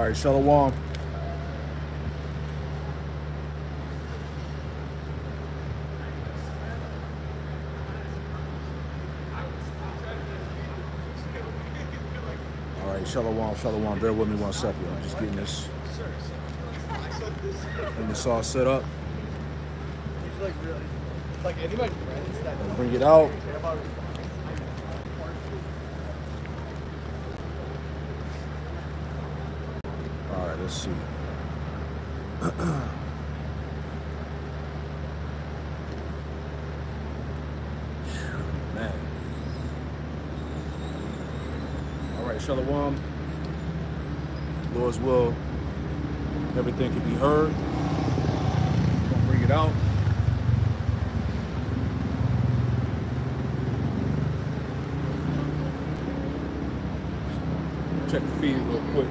right, Shalom. All right, Shalom. Bear with me 1 second. I'm just getting this all set up. Bring it out. All right, let's see. Man. All right, Shalom. Lord's will, everything can be heard. I'm gonna bring it out. Check the feed real quick.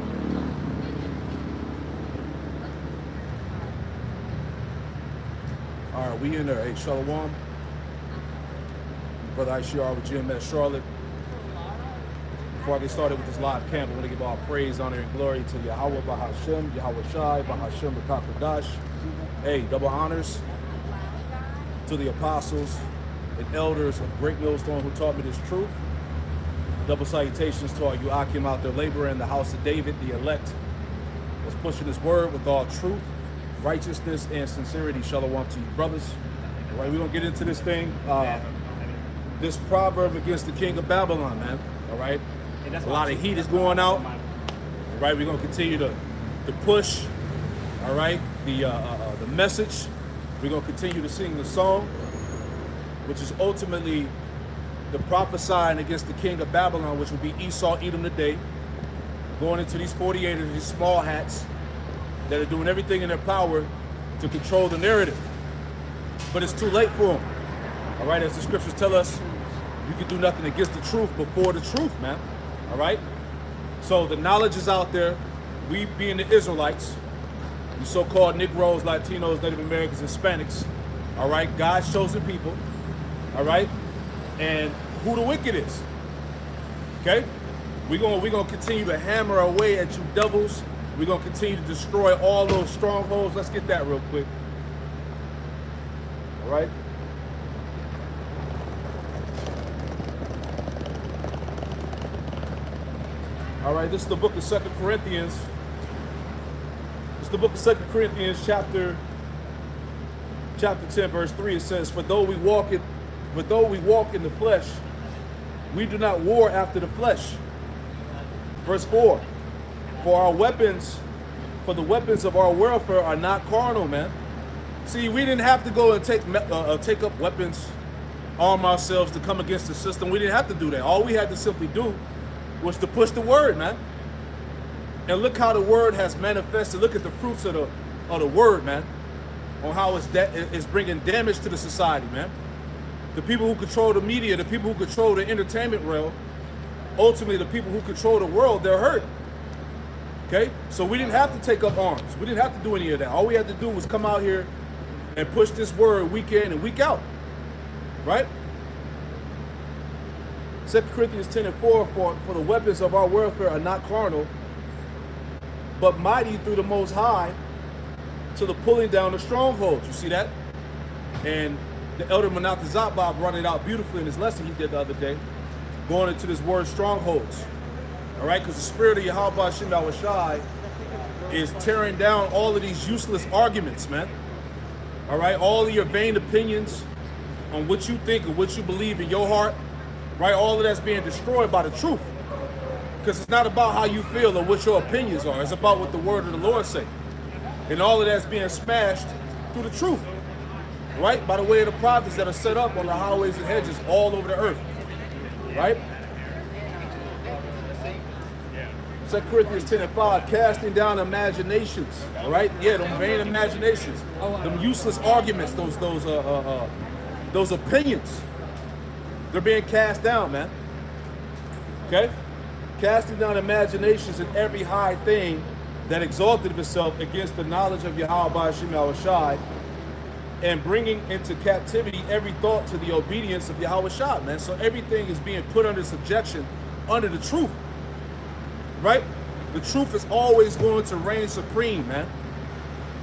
All right, we in there. Hey, Shalom. Brother Aishiar with GMS Charlotte. Before I get started with this live camp, I want to give all praise, honor, and glory to Yahweh Bahashem, Yahweh Shai, Bahashem B'Kakadash. Hey, double honors to the apostles and elders of Great Millstone who taught me this truth. Double salutations to all you Akim out there laboring in the house of David, the elect, was pushing this word with all truth, righteousness, and sincerity. Shalom to you, brothers. All right, we're going to get into this thing. This proverb against the king of Babylon, man. All right. A lot of heat is going out. All right, we're going to continue to push. All right, the message. We're going to continue to sing the song, which is ultimately the prophesying against the king of Babylon, which will be Esau, Edom today, going into these 48 of these small hats that are doing everything in their power to control the narrative. But it's too late for them. All right, as the scriptures tell us, you can do nothing against the truth before the truth, man. All right? So the knowledge is out there. We being the Israelites, the so-called Negroes, Latinos, Native Americans, Hispanics, all right? God's chosen people, all right? And who the wicked is, okay? We're gonna continue to hammer our way at you devils. We're gonna continue to destroy all those strongholds. Let's get that real quick. All right? All right, this is the book of 2 Corinthians. It's the book of 2 Corinthians, chapter 10, verse 3. It says, For though we walk in the flesh, we do not war after the flesh. Verse 4. For the weapons of our warfare are not carnal, man. See, we didn't have to go and take up weapons, arm ourselves to come against the system. We didn't have to do that. All we had to simply do was to push the word, man. And look how the word has manifested. Look at the fruits of the word, man. On how it's bringing damage to the society, man. The people who control the media, the people who control the entertainment realm, ultimately the people who control the world, they're hurt. Okay? So we didn't have to take up arms. We didn't have to do any of that. All we had to do was come out here and push this word week in and week out. Right? 2 Corinthians 10 and 4, for the weapons of our warfare are not carnal, but mighty through the Most High to the pulling down of strongholds. You see that? And the elder Menachezabah brought it out beautifully in his lesson he did the other day, going into this word strongholds. All right? Because the spirit of Yahweh Shem Shai is tearing down all of these useless arguments, man. All right? All of your vain opinions on what you think and what you believe in your heart. Right, all of that's being destroyed by the truth. Because it's not about how you feel or what your opinions are. It's about what the word of the Lord say. And all of that's being smashed through the truth. Right? By the way of the prophets that are set up on the highways and hedges all over the earth. Right? 2 Corinthians 10 and 5, casting down imaginations. All right? Yeah, them vain imaginations. Them useless arguments, those opinions. They're being cast down, man. Okay? Casting down imaginations and every high thing that exalted itself against the knowledge of Yahweh Shem Shai, and bringing into captivity every thought to the obedience of Yahweh Shai, man. So everything is being put under subjection, under the truth. Right? The truth is always going to reign supreme, man.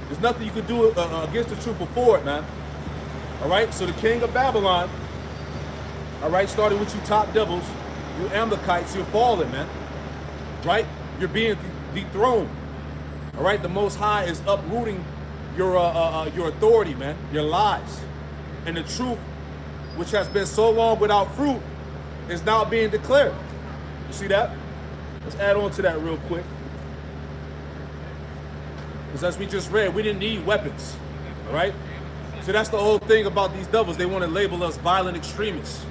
There's nothing you can do against the truth before it, man. All right, so the king of Babylon, all right, starting with you top devils, you Amalekites, you're falling, man. Right? You're being dethroned. All right, the Most High is uprooting your authority, man, your lies. And the truth, which has been so long without fruit, is now being declared. You see that? Let's add on to that real quick. Because as we just read, we didn't need weapons, all right? So that's the whole thing about these devils. They want to label us violent extremists.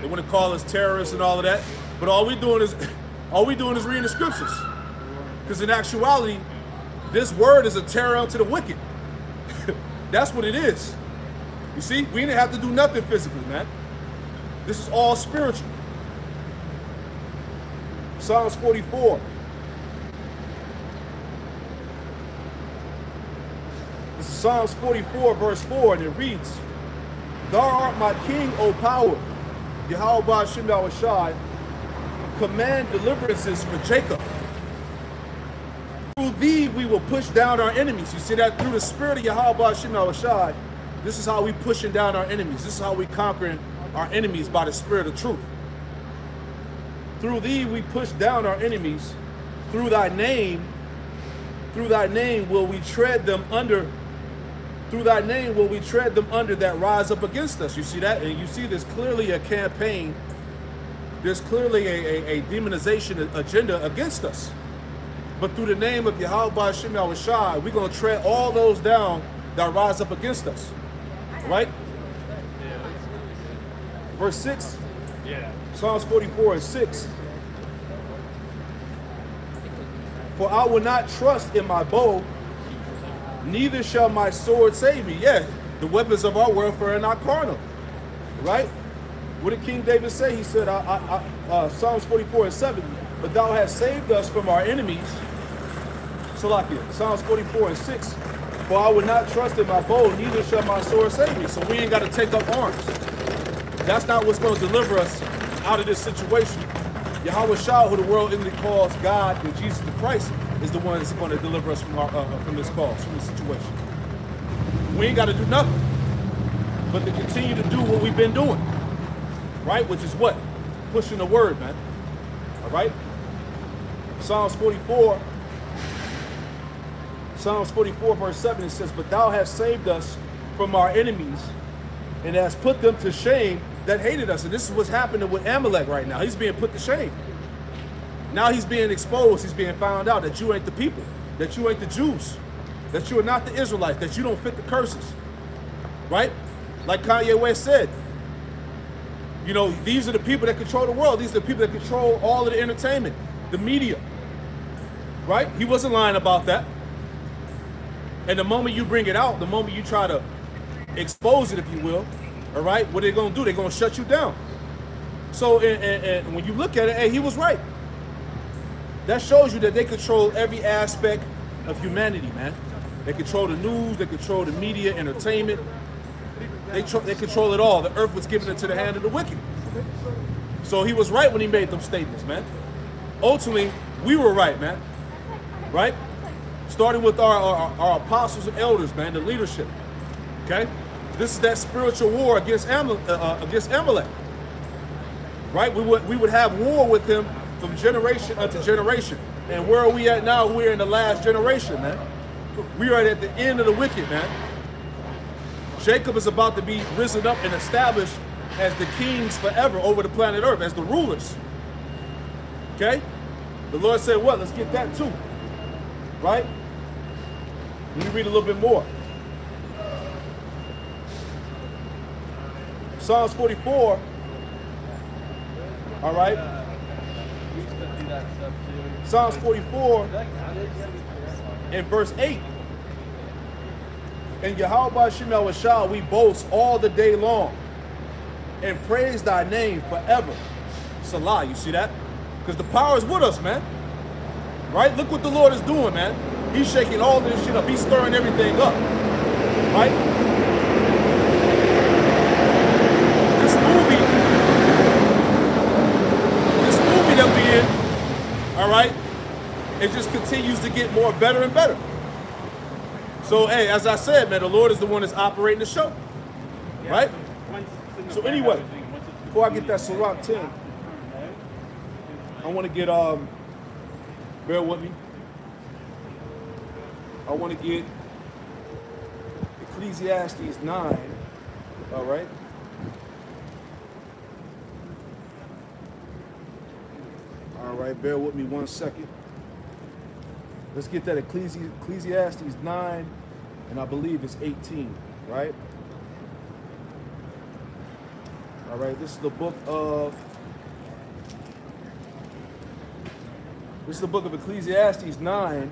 They want to call us terrorists and all of that. But all we doing is reading the scriptures. Because in actuality, this word is a terror unto the wicked. That's what it is. You see, we didn't have to do nothing physically, man. This is all spiritual. Psalms 44. This is Psalms 44, verse 4, and it reads, Thou art my king, O power, Yahweh Ba'ashem Yahushai, command deliverances for Jacob. Through thee we will push down our enemies. You see that? Through the spirit of Yahweh Ba'ashem Yahushai, this is how we pushing down our enemies. This is how we conquering our enemies by the spirit of truth. Through thee we push down our enemies. Through thy name will we tread them under. Through thy name will we tread them under that rise up against us. You see that? And you see there's clearly a campaign. There's clearly a demonization agenda against us. But through the name of Yahweh Ba'ashem Yahushai, we're going to tread all those down that rise up against us. Right? Verse 6. Yeah. Psalms 44 and 6. For I will not trust in my bow, neither shall my sword save me. Yeah, the weapons of our warfare are not carnal. Right? What did King David say? He said, Psalms 44 and 7, but thou hast saved us from our enemies. Salakia, Psalms 44 and 6. For I will not trust in my bow, neither shall my sword save me. So we ain't got to take up arms. That's not what's going to deliver us out of this situation. Yahweh Shah, who the world instantly calls God, and Jesus the Christ, is the one that's going to deliver us from this cause, from this situation. We ain't got to do nothing but to continue to do what we've been doing. Right? Which is what? Pushing the word, man. All right? Psalms 44 verse 7, it says, but thou hast saved us from our enemies and hast put them to shame that hated us. And this is what's happening with Amalek right now. He's being put to shame. Now he's being exposed. He's being found out that you ain't the people, that you ain't the Jews, that you are not the Israelites, that you don't fit the curses. Right? Like Kanye West said, you know, these are the people that control the world. These are the people that control all of the entertainment, the media. Right? He wasn't lying about that. And the moment you bring it out, the moment you try to expose it, if you will, all right, what are they going to do? They're going to shut you down. So and when you look at it, hey, he was right. That shows you that they control every aspect of humanity, man. They control the news, they control the media, entertainment. They control it all. The earth was given into the hand of the wicked. So he was right when he made them statements, man. Ultimately, we were right, man. Right? Starting with our apostles and elders, man, the leadership. Okay? This is that spiritual war against Amalek. Right? We would have war with him from generation unto generation. And where are we at now? We're in the last generation, man. We are at the end of the wicked, man. Jacob is about to be risen up and established as the kings forever over the planet Earth, as the rulers. Okay? The Lord said, what? Let's get that too. Right? Let me read a little bit more. Psalms 44. All right. Psalms 44 in verse 8. In Yahweh Ba'ashem Yahushai we boast all the day long and praise thy name forever. Salah, you see that? Because the power is with us, man. Right? Look what the Lord is doing, man. He's shaking all this shit up. He's stirring everything up. Right? This movie that we in, all right, it just continues to get more better and better. So, hey, as I said, man, the Lord is the one that's operating the show, right? So anyway, before I get that Sirach 10, I want to get, bear with me. I want to get Ecclesiastes 9, all right? All right, bear with me 1 second. Let's get that Ecclesiastes 9, and I believe it's 18, right? All right, this is the book of Ecclesiastes 9.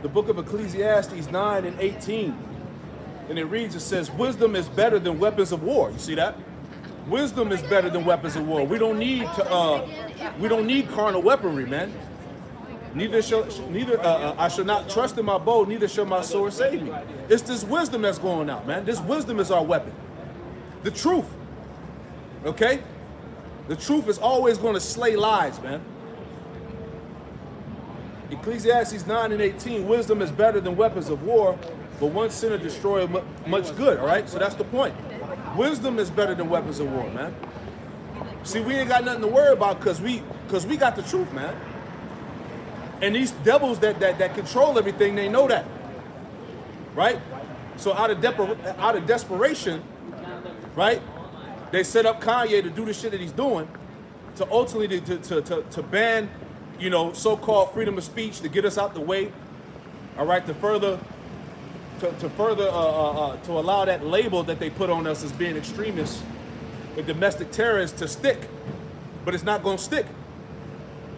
The book of Ecclesiastes 9 and 18. And it reads, it says, wisdom is better than weapons of war. You see that? Wisdom is better than weapons of war. We don't need carnal weaponry, man. I shall not trust in my bow, neither shall my sword save me. It's this wisdom that's going out, man. This wisdom is our weapon. The truth. Okay? The truth is always going to slay lies, man. Ecclesiastes 9 and 18, wisdom is better than weapons of war, but one sinner destroys much good, all right? So that's the point. Wisdom is better than weapons of war, man. See, we ain't got nothing to worry about because we got the truth, man. And these devils that control everything, they know that, right? So out of desperation, right, they set up Kanye to do the shit that he's doing, to ultimately to ban, you know, so-called freedom of speech, to get us out the way, all right, to allow that label that they put on us as being extremists and domestic terrorists to stick. But it's not going to stick,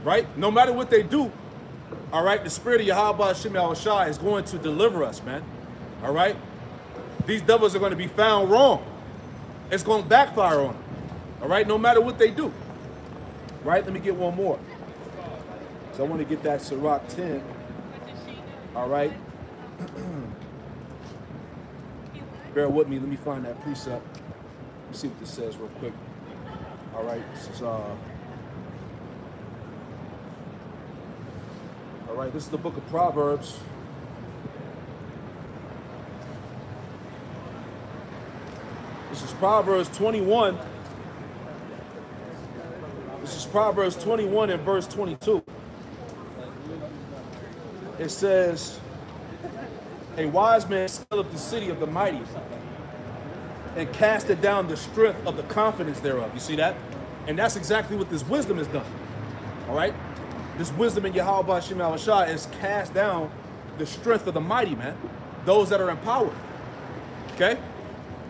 right? No matter what they do, all right, the spirit of Yahweh Hashem Yahushua is going to deliver us, man, all right? These devils are going to be found wrong. It's going to backfire on them, all right, no matter what they do, right? Let me get one more. So I want to get that Sirach 10, all right? Bear with me. Let me find that precept. Let me see what this says real quick. All right. This is all right. This is the book of Proverbs. This is Proverbs 21. This is Proverbs 21 and verse 22. It says, a wise man scaled up the city of the mighty and casted down the strength of the confidence thereof. You see that? And that's exactly what this wisdom has done. All right? This wisdom in Yahweh Hashem Yahushua is cast down the strength of the mighty, man. Those that are in power. Okay?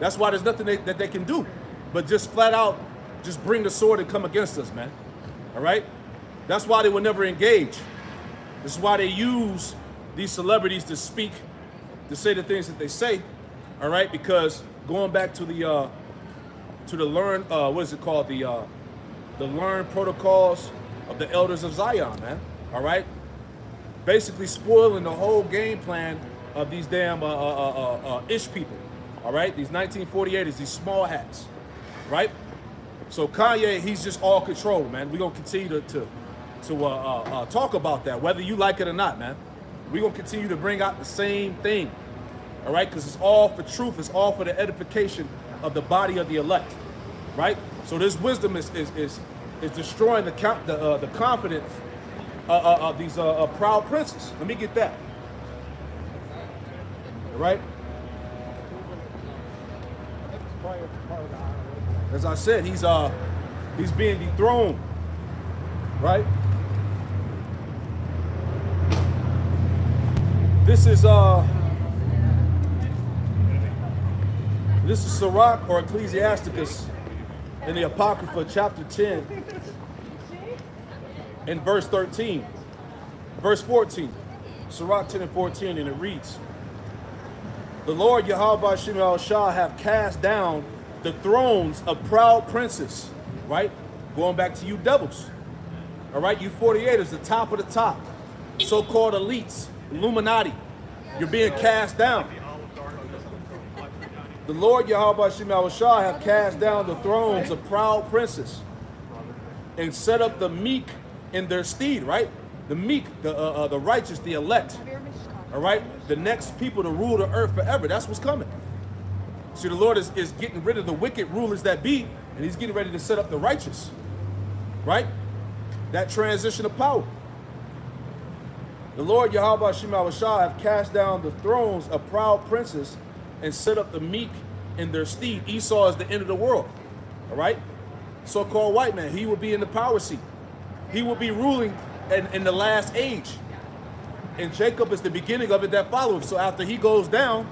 That's why there's nothing that they can do but just flat out just bring the sword and come against us, man. All right? That's why they will never engage. This is why they use these celebrities to speak, to say the things that they say, all right? Because going back to the learned, what is it called? The learned protocols of the elders of Zion, man, all right? Basically spoiling the whole game plan of these damn Ish people, all right? These 1948ers, these small hats, right? So Kanye, he's just all control, man. We're gonna continue to talk about that, whether you like it or not, man. We're going to continue to bring out the same thing, all right? Because it's all for truth. It's all for the edification of the body of the elect, right? So this wisdom is destroying the confidence of these proud princes. Let me get that, all right? As I said, he's being dethroned, right? This is Sirach or Ecclesiasticus in the Apocrypha, chapter 10, and verse 13, verse 14. Sirach 10 and 14, and it reads, the Lord Yahweh Hashem Yahushua have cast down the thrones of proud princes, right? Going back to you devils, all right? You 48ers, the top of the top, so-called elites, Illuminati, you're being cast down. The Lord Yahweh Hashem Yahushua have cast down the thrones of proud princes and set up the meek in their stead, right? the meek, the righteous, the elect. All right, the next people to rule the earth forever. That's what's coming. See, the Lord is getting rid of the wicked rulers that be, and he's getting ready to set up the righteous. Right? That transition of power. The Lord Yahweh Shema Shah have cast down the thrones of proud princes and set up the meek in their stead. Esau is the end of the world. All right? So-called white man, he will be in the power seat. He will be ruling in the last age. And Jacob is the beginning of it that follows. So after he goes down,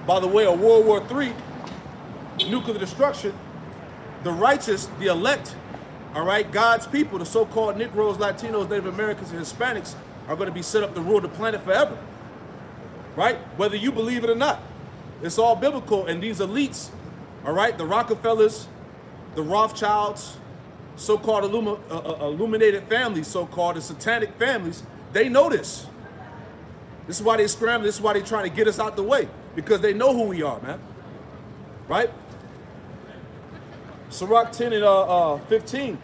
by the way of World War III, nuclear destruction, the righteous, the elect, all right, God's people, the so-called Negroes, Latinos, Native Americans, and Hispanics are going to be set up to rule the planet forever. Right? Whether you believe it or not. It's all biblical. And these elites, all right, the Rockefellers, the Rothschilds, so-called illuminated families, so-called the satanic families, they know this. This is why they scramble. This is why they're trying to get us out the way. Because they know who we are, man. Right? Sirach 10 and 15.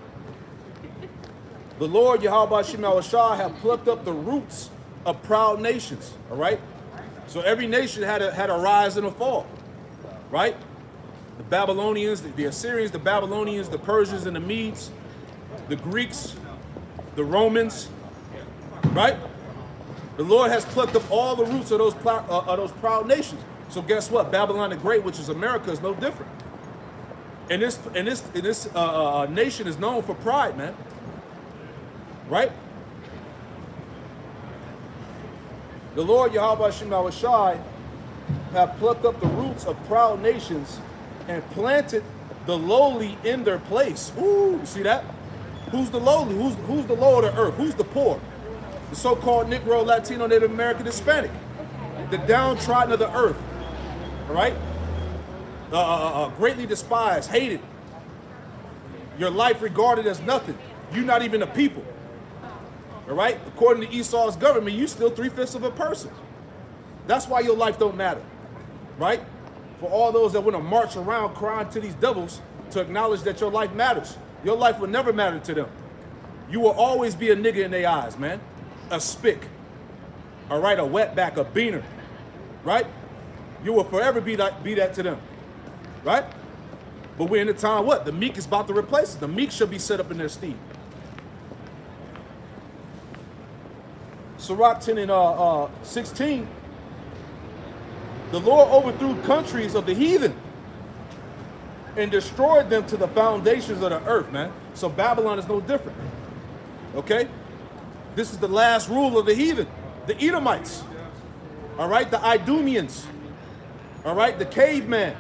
The Lord Yahweh Shema Shah have plucked up the roots of proud nations. All right? So every nation had a rise and a fall. Right? The Babylonians, the Assyrians, the Babylonians, the Persians and the Medes, the Greeks, the Romans. Right? The Lord has plucked up all the roots of those proud nations. So guess what? Babylon the Great, which is America, is no different. And this nation is known for pride, man. Right? The Lord Yahweh Shema Shai have plucked up the roots of proud nations and planted the lowly in their place. Ooh, you see that? Who's the lowly? Who's the low of the earth? Who's the poor? The so-called Negro, Latino, Native American, Hispanic. The downtrodden of the earth. All right? Greatly despised, hated. Your life regarded as nothing. You're not even a people. All right? According to Esau's government, you still 3/5 of a person. That's why your life don't matter. Right? For all those that want to march around crying to these devils to acknowledge that your life matters. Your life will never matter to them. You will always be a nigga in their eyes, man. A spick. All right? A wetback, a beaner. Right? You will forever be that to them. Right? But we're in a time what? The meek is about to replace it. The meek shall be set up in their stead. Sirach 10 and 16. The Lord overthrew countries of the heathen and destroyed them to the foundations of the earth, man. So Babylon is no different. Okay? This is the last rule of the heathen. The Edomites. All right? The Idumeans. All right? The caveman.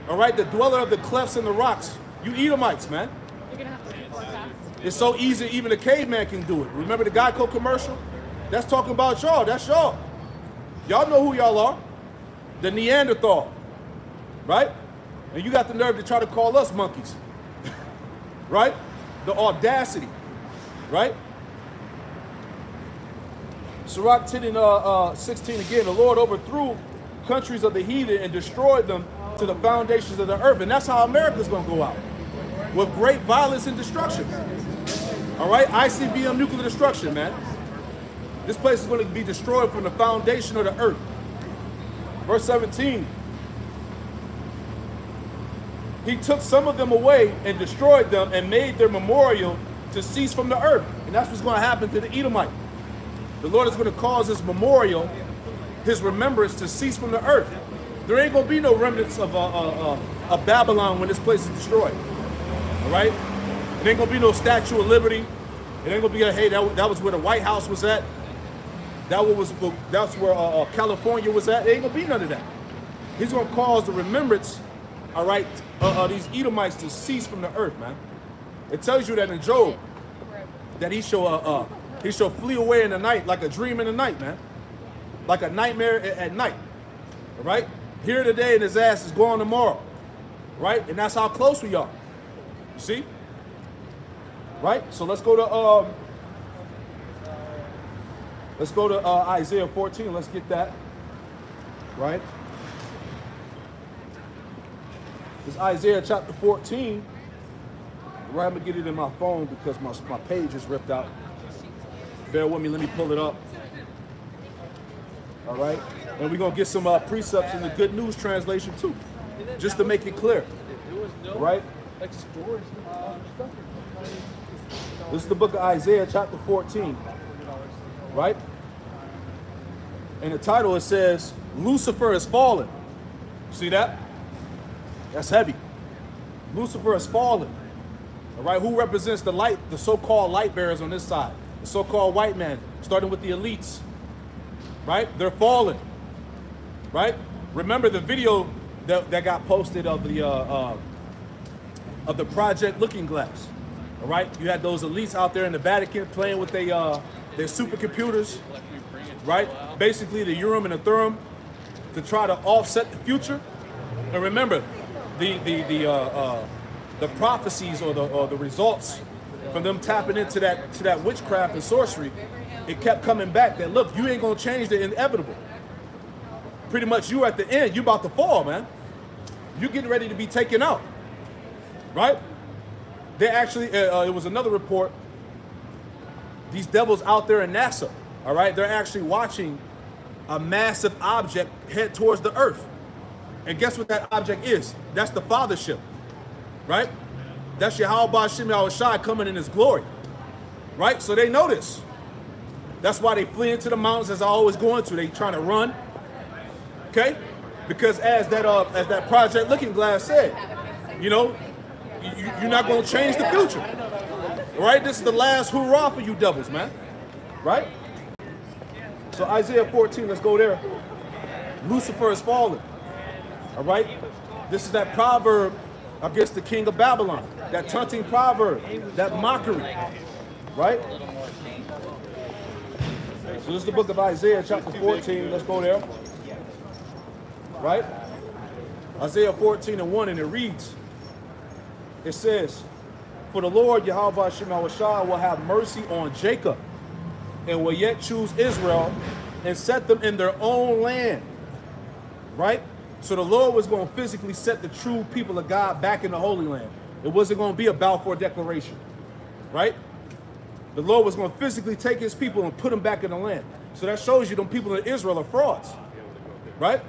All right? The dweller of the clefts and the rocks. You Edomites, man. You're gonna have to speak more fast. It's so easy, even a caveman can do it. Remember the Geico commercial? That's talking about y'all. That's y'all. Y'all know who y'all are. The Neanderthal. Right? And you got the nerve to try to call us monkeys. Right? The audacity. Right? Sirach 10 and 16 again. The Lord overthrew countries of the heathen and destroyed them to the foundations of the earth. And that's how America's going to go out. With great violence and destruction. All right? ICBM nuclear destruction, man. This place is going to be destroyed from the foundation of the earth. Verse 17. He took some of them away and destroyed them and made their memorial to cease from the earth. And that's what's going to happen to the Edomite. The Lord is going to cause his memorial, his remembrance to cease from the earth. There ain't going to be no remnants of Babylon when this place is destroyed. All right? It ain't going to be no Statue of Liberty. It ain't going to be, hey, that was where the White House was at. That's where California was at. There ain't going to be none of that. He's going to cause the remembrance, all right, these Edomites to cease from the earth, man. It tells you that in Job, that he shall flee away in the night like a dream in the night, man. Like a nightmare at night, all right? Here today and his ass is gone tomorrow, right? And that's how close we are, you see? Right? So let's go to Isaiah 14. Let's get that, right? It's Isaiah chapter 14. Right, I'm gonna get it in my phone because my page is ripped out. Bear with me. Let me pull it up. All right. And we're going to get some precepts in the Good News translation too, just to make it clear. Right? This is the book of Isaiah, chapter 14. Right? In the title, it says, Lucifer has fallen. See that? That's heavy. Lucifer has fallen. All right? Who represents the light, the so-called light bearers on this side? The so-called white man, starting with the elites. Right? They're fallen. Right? Remember the video that got posted of the Project Looking Glass. All right? You had those elites out there in the Vatican playing with their supercomputers. Right? Basically the Urim and the Thummim to try to offset the future. And remember, the prophecies or the results from them tapping into that witchcraft and sorcery, it kept coming back that, look, you ain't gonna change the inevitable. Pretty much you at the end, you about to fall, man. You getting ready to be taken out, right? They actually, it was another report, these devils out there in NASA, all right? They're actually watching a massive object head towards the earth. And guess what that object is? That's the fathership, right? That's Yahweh Hashem Yahushai coming in his glory, right? So they know this. That's why they flee into the mountains, as I always go into. They trying to run, okay? Because as that Project Looking Glass said, you know, you're not going to change the future, right? This is the last hurrah for you devils, man, right? So Isaiah 14, let's go there. Lucifer is fallen, all right? This is that proverb against the king of Babylon, that taunting proverb, that mockery, right? So this is the book of Isaiah, chapter 14. Let's go there. Right? Isaiah 14:1, and it reads, it says, for the Lord, Yahweh Hashem Yahushai, will have mercy on Jacob, and will yet choose Israel, and set them in their own land. Right? So the Lord was going to physically set the true people of God back in the Holy Land. It wasn't going to be a Balfour Declaration. Right? The Lord was going to physically take his people and put them back in the land. So that shows you them people in Israel are frauds. Right?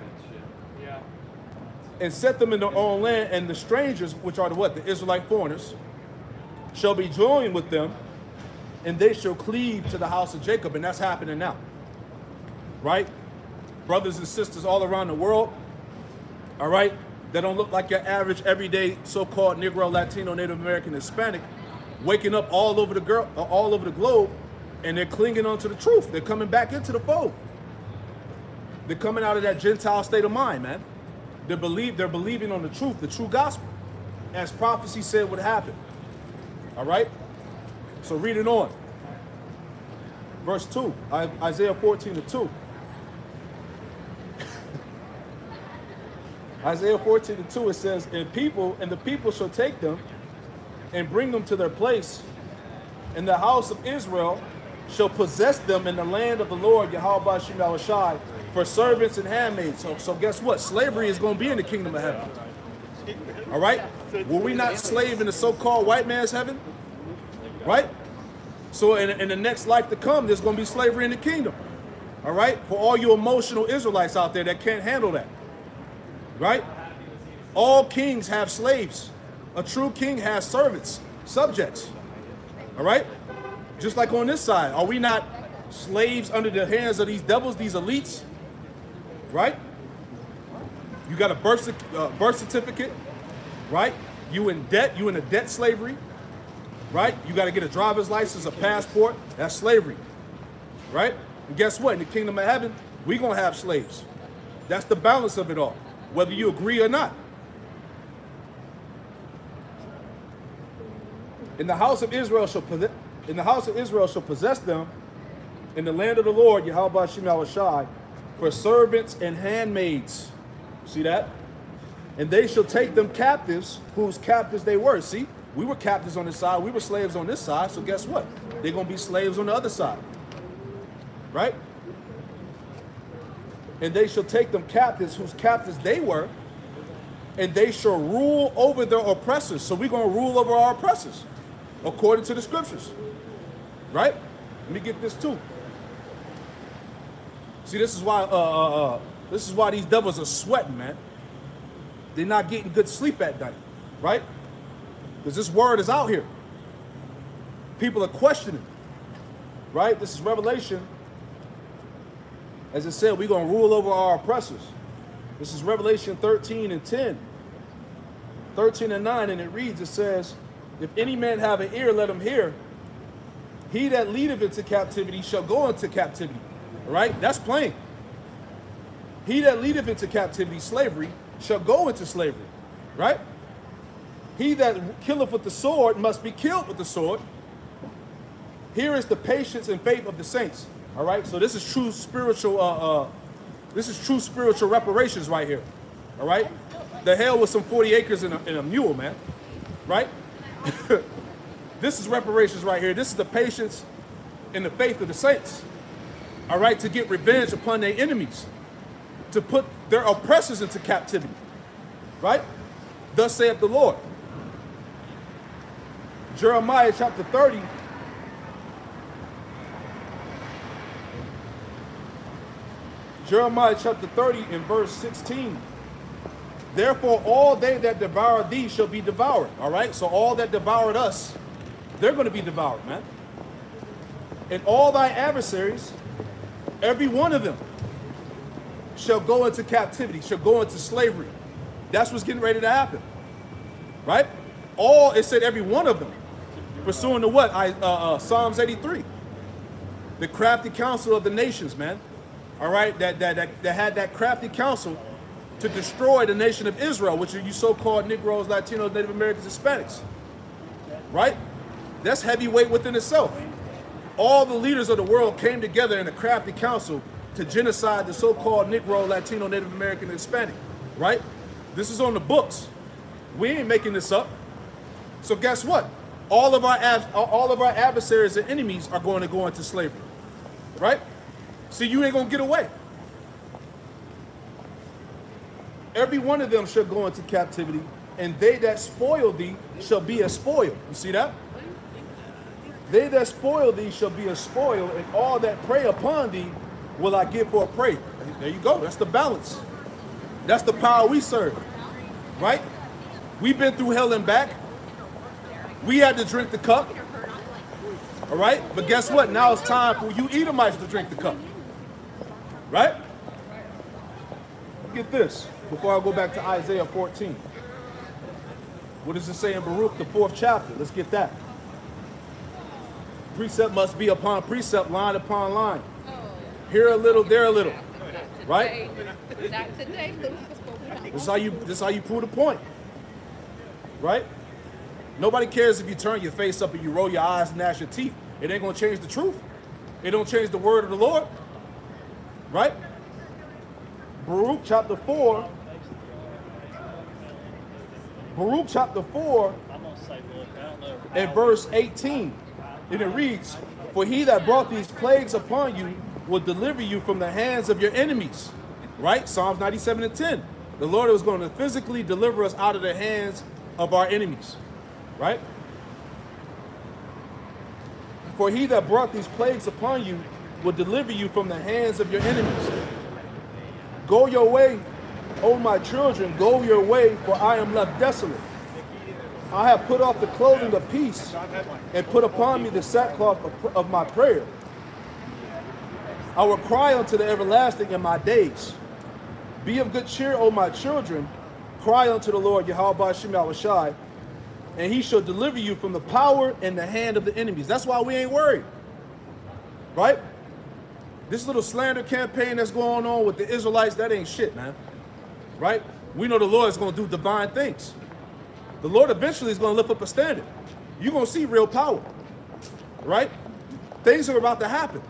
And set them in their own land, and the strangers, which are the what? The Israelite foreigners, shall be joined with them, and they shall cleave to the house of Jacob. And that's happening now. Right? Brothers and sisters all around the world, all right, that don't look like your average, everyday, so-called Negro, Latino, Native American, Hispanic, waking up all over the globe, and they're clinging onto the truth. They're coming back into the fold. They're coming out of that Gentile state of mind, man. They're believing on the truth, the true gospel, as prophecy said would happen. All right? So read it on. Verse 2, Isaiah 14:2. Isaiah 14:2, it says, and the people shall take them and bring them to their place, and the house of Israel shall possess them in the land of the Lord, Yahweh Hashem Yahushai, for servants and handmaids. So guess what? Slavery is going to be in the kingdom of heaven. All right? Will we not slave in the so-called white man's heaven? Right? So in the next life to come, there's going to be slavery in the kingdom. All right? For all you emotional Israelites out there that can't handle that. Right? All kings have slaves. A true king has servants, subjects. All right? Just like on this side. Are we not slaves under the hands of these devils, these elites? Right? You got a birth certificate. Right? You in debt. You in a debt slavery. Right? You got to get a driver's license, a passport. That's slavery. Right? And guess what? In the kingdom of heaven, we're going to have slaves. That's the balance of it all, whether you agree or not. In the house of Israel shall possess them in the land of the Lord, Yahweh Hashem Yahushai, for servants and handmaids. See that? And they shall take them captives, whose captives they were. See, we were captives on this side, we were slaves on this side, so guess what? They're going to be slaves on the other side. Right? And they shall take them captives, whose captives they were, and they shall rule over their oppressors. So we're going to rule over our oppressors, according to the scriptures. Right? Let me get this too. See, this is why these devils are sweating, man. They're not getting good sleep at night, right? Because this word is out here. People are questioning, right? This is Revelation. As it said, we're going to rule over our oppressors. This is Revelation 13 and 10. 13 and 9, and it reads, it says, if any man have an ear, let him hear. He that leadeth into captivity shall go into captivity. All right? That's plain. He that leadeth into captivity, slavery, shall go into slavery. Right? He that killeth with the sword must be killed with the sword. Here is the patience and faith of the saints. All right? So this is true spiritual reparations right here. All right? The hell with some 40 acres and a mule, man. Right? This is reparations right here. This is the patience and the faith of the saints. All right? To get revenge upon their enemies. To put their oppressors into captivity. Right? Thus saith the Lord. Jeremiah chapter 30. Jeremiah chapter 30 and verse 16. Therefore, all they that devour thee shall be devoured. All right? So all that devoured us, they're going to be devoured, man. And all thy adversaries, every one of them, shall go into captivity, shall go into slavery. That's what's getting ready to happen. Right? All, it said every one of them. Pursuing to what? Psalms 83. The crafty counsel of the nations, man. All right? That had that crafty counsel to destroy the nation of Israel, which are you so-called Negroes, Latinos, Native Americans, Hispanics. Right? That's heavyweight within itself. All the leaders of the world came together in a crafty council to genocide the so-called Negro, Latino, Native American, and Hispanic. Right? This is on the books. We ain't making this up. So guess what? All of our adversaries and enemies are going to go into slavery. Right? See, you ain't going to get away. Every one of them shall go into captivity, and they that spoil thee shall be a spoil. You see that? They that spoil thee shall be a spoil, and all that prey upon thee will I give for a prey. There you go. That's the balance. That's the power we serve. Right? We've been through hell and back. We had to drink the cup. All right? But guess what? Now it's time for you Edomites to drink the cup. Right? Get this. Before I go back to Isaiah 14. What does it say in Baruch, the 4th chapter? Let's get that. Precept must be upon precept, line upon line. Here a little, there a little. Right? Not today. This is how you prove the point. Right? Nobody cares if you turn your face up and you roll your eyes and gnash your teeth. It ain't going to change the truth. It don't change the word of the Lord. Right? Baruch chapter 4. Baruch chapter 4 and verse 18. And it reads, for he that brought these plagues upon you will deliver you from the hands of your enemies. Right? Psalms 97 and 10. The Lord was going to physically deliver us out of the hands of our enemies. Right? For he that brought these plagues upon you will deliver you from the hands of your enemies. Go your way, O my children, go your way, for I am left desolate. I have put off the clothing of peace and put upon me the sackcloth of my prayer. I will cry unto the everlasting in my days. Be of good cheer, O my children. Cry unto the Lord, Yahweh Shem Yahushai, and he shall deliver you from the power and the hand of the enemies. That's why we ain't worried. Right? This little slander campaign that's going on with the Israelites, that ain't shit, man. Right? We know the Lord is going to do divine things. The Lord eventually is going to lift up a standard. You're going to see real power. Right? Things are about to happen.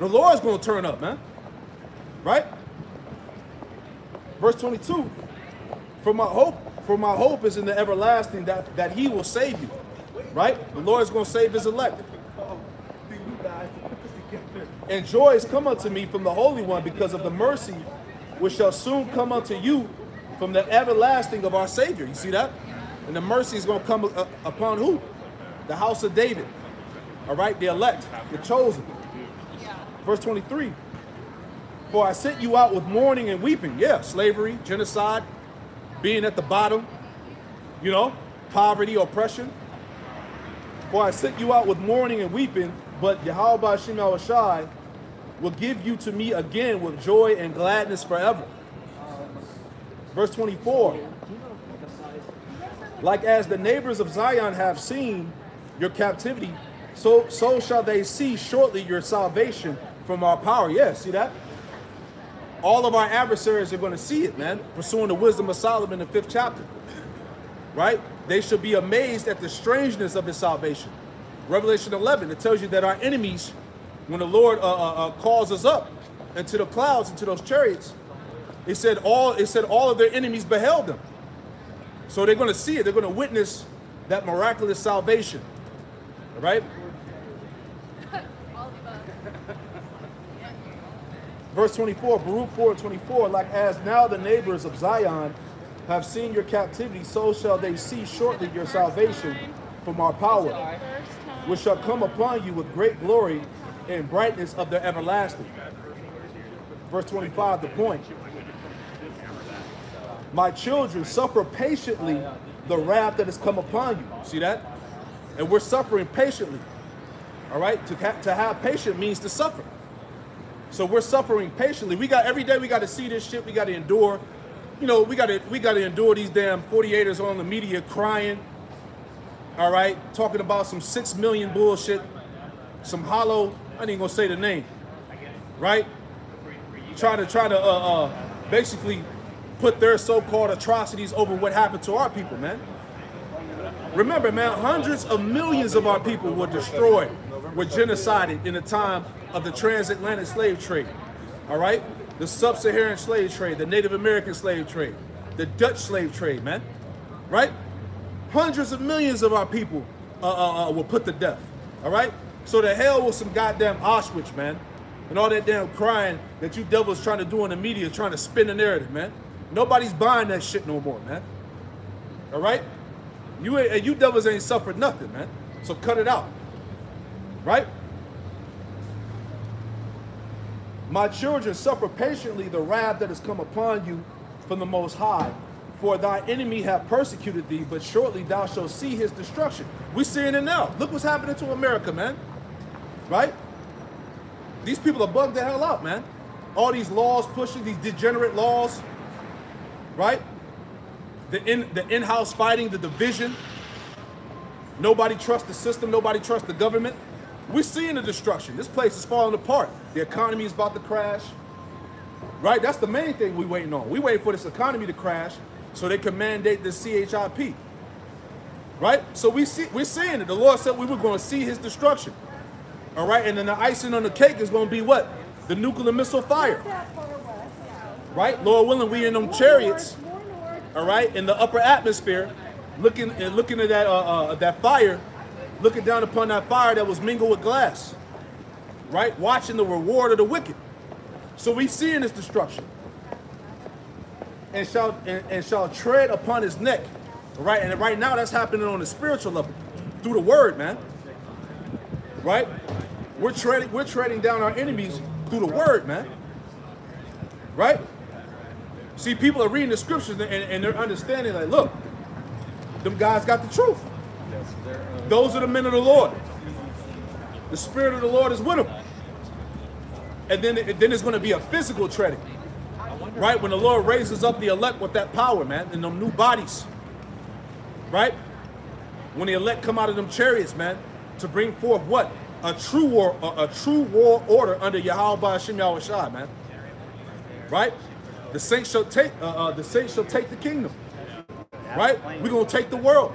The Lord is going to turn up, man. Right? Verse 22. For my hope is in the everlasting that he will save you. Right? The Lord is going to save his elect. And joy has come unto me from the Holy One because of the mercy which shall soon come unto you from the everlasting of our Savior. You see that? And the mercy is going to come upon who? The house of David. All right, the elect, the chosen. Verse 23. For I sent you out with mourning and weeping. Yeah, slavery, genocide, being at the bottom, you know, poverty, oppression. For I sent you out with mourning and weeping, but Yahweh Hashem Yahushai will give you to me again with joy and gladness forever. Verse 24. Like as the neighbors of Zion have seen your captivity, so shall they see shortly your salvation from our power. Yeah, see that? All of our adversaries are going to see it, man. Pursuing the wisdom of Solomon in the 5th chapter. Right? They should be amazed at the strangeness of his salvation. Revelation 11, it tells you that our enemies, when the Lord calls us up into the clouds, into those chariots, it said all of their enemies beheld them. So they're going to see it. They're going to witness that miraculous salvation. All right? Verse 24, Baruch 4:24, like as now the neighbors of Zion have seen your captivity, so shall they see shortly your salvation from our power, which shall come upon you with great glory and brightness of the everlasting. Verse 25, the point. My children, suffer patiently the wrath that has come upon you. See that? And we're suffering patiently. All right? To have patience means to suffer. So we're suffering patiently. Every day we got to see this shit. We got to endure. You know, we got to endure these damn 48ers on the media crying. All right, talking about some 6 million bullshit, some hollow. I ain't gonna say the name. Right? Trying to basically put their so-called atrocities over what happened to our people, man. Remember, man, hundreds of millions of our people were destroyed, were genocided in the time of the transatlantic slave trade. All right? The sub-Saharan slave trade, the Native American slave trade, the Dutch slave trade, man. Right? Hundreds of millions of our people were put to death. All right? So the hell with some goddamn Auschwitz, man. And all that damn crying that you devils trying to do in the media, trying to spin the narrative, man. Nobody's buying that shit no more, man. All right? You devils ain't suffered nothing, man. So cut it out. Right? My children, suffer patiently the wrath that has come upon you from the Most High. For thy enemy have persecuted thee, but shortly thou shalt see his destruction. We're seeing it now. Look what's happening to America, man. Right? These people are bugged the hell out, man. All these laws pushing, these degenerate laws. Right? The in-house fighting, the division. Nobody trusts the system. Nobody trusts the government. We're seeing the destruction. This place is falling apart. The economy is about to crash. Right? That's the main thing we're waiting on. We wait for this economy to crash so they can mandate the CHIP. Right? So we're seeing it. The Lord said we were going to see his destruction. All right? And then the icing on the cake is going to be what? The nuclear missile fire. Right? Lord willing, we in them chariots. All right? In the upper atmosphere, looking at that fire, looking down upon that fire that was mingled with glass. Right? Watching the reward of the wicked. So we seeing this destruction. And shall tread upon his neck. Right? And right now that's happening on the spiritual level. Through the word, man. Right? We're treading down our enemies through the word, man. Right? See, people are reading the scriptures and they're understanding, like, look, them guys got the truth. Those are the men of the Lord. The Spirit of the Lord is with them. And then it's going to be a physical treading. Right? When the Lord raises up the elect with that power, man, in them new bodies. Right? When the elect come out of them chariots, man, to bring forth what? A true war order under Yahweh Hashem Yahushai, man. Right? The saints shall take the kingdom. Right? We're gonna take the world.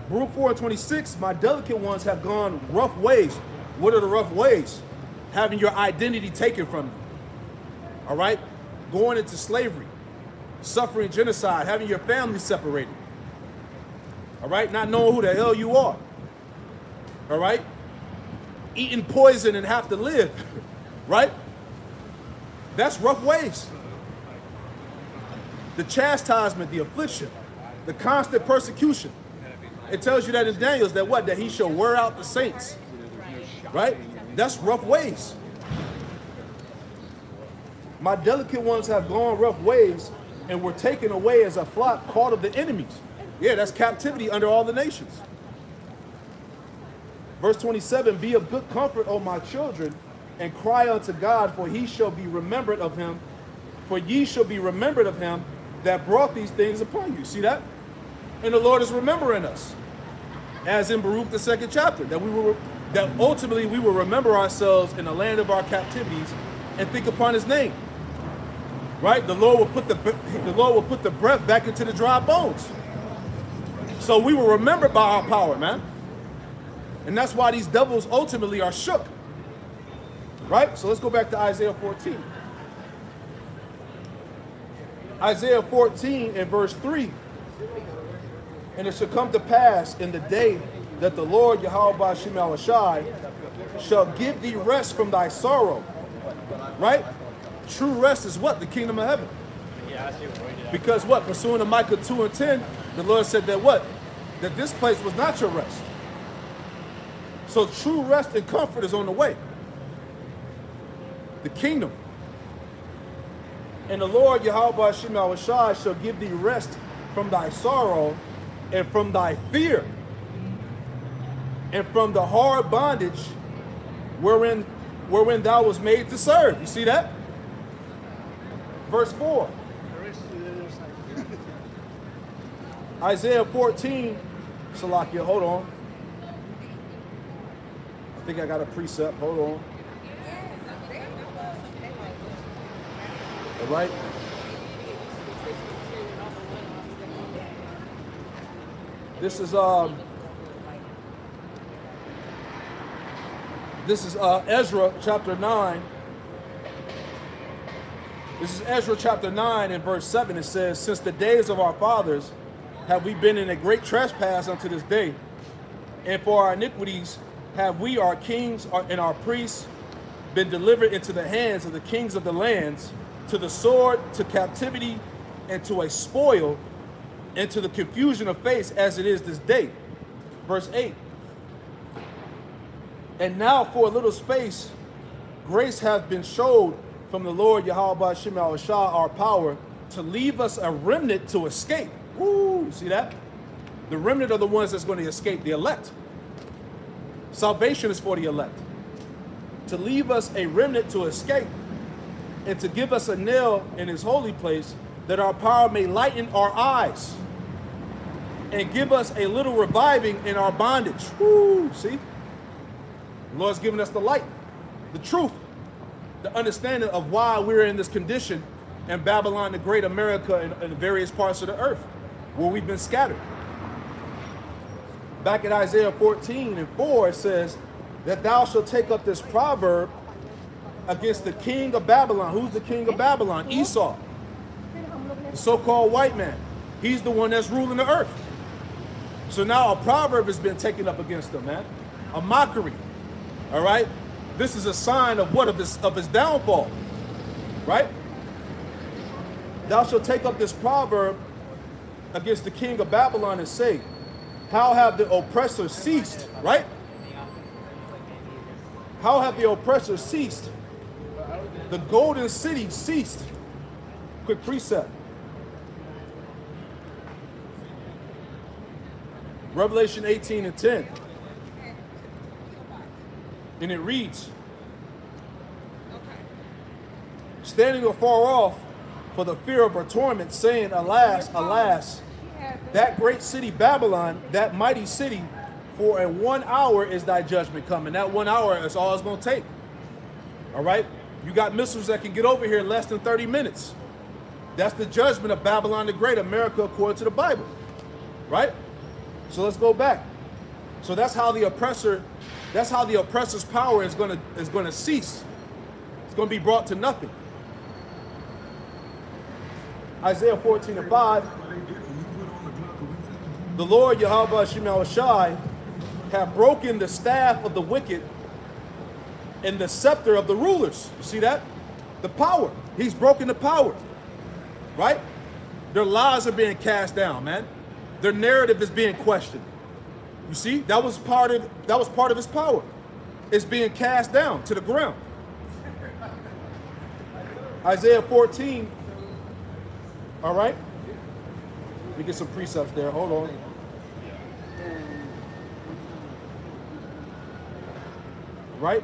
Baruch 4:26, my delicate ones have gone rough ways. What are the rough ways? Having your identity taken from you. All right? Going into slavery, suffering genocide, having your family separated. All right? Not knowing who the hell you are. All right? Eating poison and have to live. Right? That's rough ways. The chastisement, the affliction, the constant persecution. It tells you that in Daniel's that what? That he shall wear out the saints. Right? That's rough ways. My delicate ones have gone rough ways and were taken away as a flock caught of the enemies. Yeah, that's captivity under all the nations. Verse 27, be of good comfort, O my children, and cry unto God, for he shall be remembered of him. For ye shall be remembered of him that brought these things upon you. See that? And the Lord is remembering us. As in Baruch, the 2nd chapter, that ultimately we will remember ourselves in the land of our captivities and think upon his name. Right? The Lord will put the breath back into the dry bones. So we will remember by our power, man. And that's why these devils ultimately are shook. Right? So let's go back to Isaiah 14. Isaiah 14 and verse 3. And it shall come to pass in the day that the Lord Yahweh Ba'ashem Yahushai shall give thee rest from thy sorrow. Right? True rest is what? The kingdom of heaven. Because what? Pursuing to Micah 2 and 10, the Lord said that what? That this place was not your rest. So true rest and comfort is on the way. The kingdom. And the Lord Yahweh Ba'ashem Yahushai shall give thee rest from thy sorrow and from thy fear and from the hard bondage wherein thou was made to serve. You see that? Verse 4. Isaiah 14. Salakia, hold on. I think I got a precept. Hold on. All right. This is Ezra chapter 9. This is Ezra chapter 9 and verse 7. It says, since the days of our fathers have we been in a great trespass unto this day, and for our iniquities have we, our kings and our priests, been delivered into the hands of the kings of the lands, to the sword, to captivity, and to a spoil, and to the confusion of face as it is this day. Verse 8. And now for a little space, grace hath been showed from the Lord Yahweh Ba'ashem Yahushai, our power, to leave us a remnant to escape. Woo, see that? The remnant are the ones that's going to escape, the elect. Salvation is for the elect. To leave us a remnant to escape, and to give us a nail in his holy place, that our power may lighten our eyes, and give us a little reviving in our bondage. Woo, see? The Lord's given us the light, the truth, the understanding of why we're in this condition in Babylon the Great, America, and various parts of the earth where we've been scattered. Back at Isaiah 14 and 4, it says that thou shalt take up this proverb against the king of Babylon. Who's the king of Babylon? Esau, the so-called white man. He's the one that's ruling the earth. So now a proverb has been taken up against him, man. A mockery. All right? This is a sign of what? Of his downfall. Right? Thou shalt take up this proverb against the king of Babylon and say, how have the oppressors ceased? Right? How have the oppressors ceased? The golden city ceased. Quick precept. Revelation 18 and 10. And it reads, standing afar off for the fear of her torment, saying, alas, alas, that great city Babylon, that mighty city, for in 1 hour is thy judgment coming. That 1 hour is all it's going to take. All right? You got missiles that can get over here in less than 30 minutes. That's the judgment of Babylon the Great, America, according to the Bible. Right? So let's go back. So that's how the oppressor's power is going to cease. It's going to be brought to nothing. Isaiah 14 and 5. The Lord Yahweh Ba'ashem Yahushai have broken the staff of the wicked and the scepter of the rulers. You see that? The power. He's broken the power. Right? Their lies are being cast down, man. Their narrative is being questioned. You see, that was part of his power. It's being cast down to the ground. Isaiah 14. All right. Let me get some precepts there. Hold on. Right?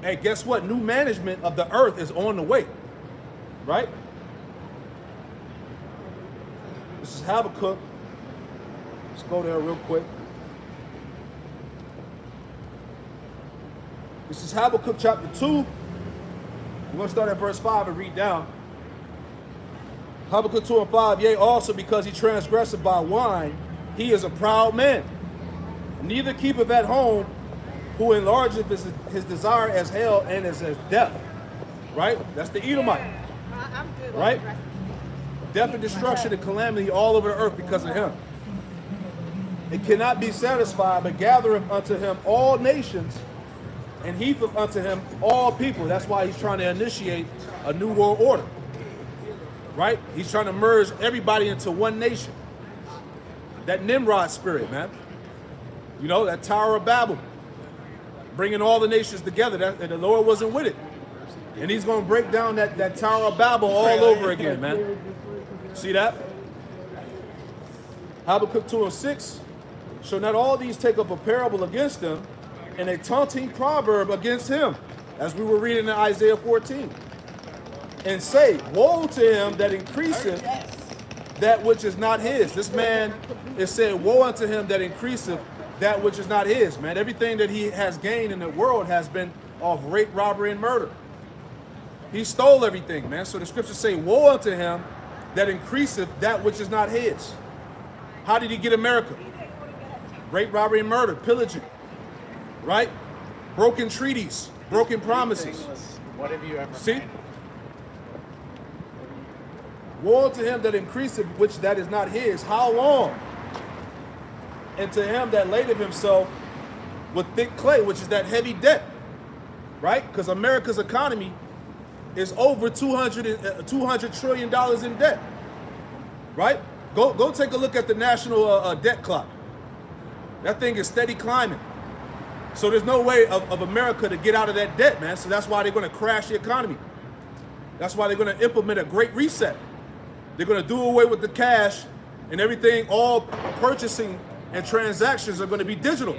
Hey, guess what? New management of the earth is on the way. Right? This is Habakkuk. Let's go there real quick. This is Habakkuk chapter 2. We're going to start at verse 5 and read down. Habakkuk 2 and 5. Yea, also because he transgresseth by wine, he is a proud man. Neither keepeth at home, who enlargeth his desire as hell and as death. Right? That's the Edomite. Right? Death and destruction and calamity all over the earth because of him. It cannot be satisfied, but gathereth unto him all nations, and heapeth unto him all people. That's why he's trying to initiate a new world order. Right? He's trying to merge everybody into one nation. That Nimrod spirit, man. You know, that Tower of Babel. Bringing all the nations together. And the Lord wasn't with it. And he's going to break down that Tower of Babel all over again, man. See that? Habakkuk 2 and 6. Shall not all these take up a parable against them, and a taunting proverb against him, as we were reading in Isaiah 14, and say, woe to him that increaseth that which is not his. This man is saying, woe unto him that increaseth that which is not his, man. Everything that he has gained in the world has been off rape, robbery, and murder. He stole everything, man. So the scriptures say, woe unto him that increaseth that which is not his. How did he get America? Rape, robbery, and murder, pillaging. Right? Broken treaties, broken promises. What have you ever See? Woe to him that increaseth which that is not his. How long? And to him that ladeth himself with thick clay, which is that heavy debt. Right? Because America's economy is over $200 trillion in debt. Right? Go take a look at the national debt clock. That thing is steady climbing. So there's no way of America to get out of that debt, man. So that's why they're going to crash the economy. That's why they're going to implement a great reset. They're going to do away with the cash and everything. All purchasing and transactions are going to be digital.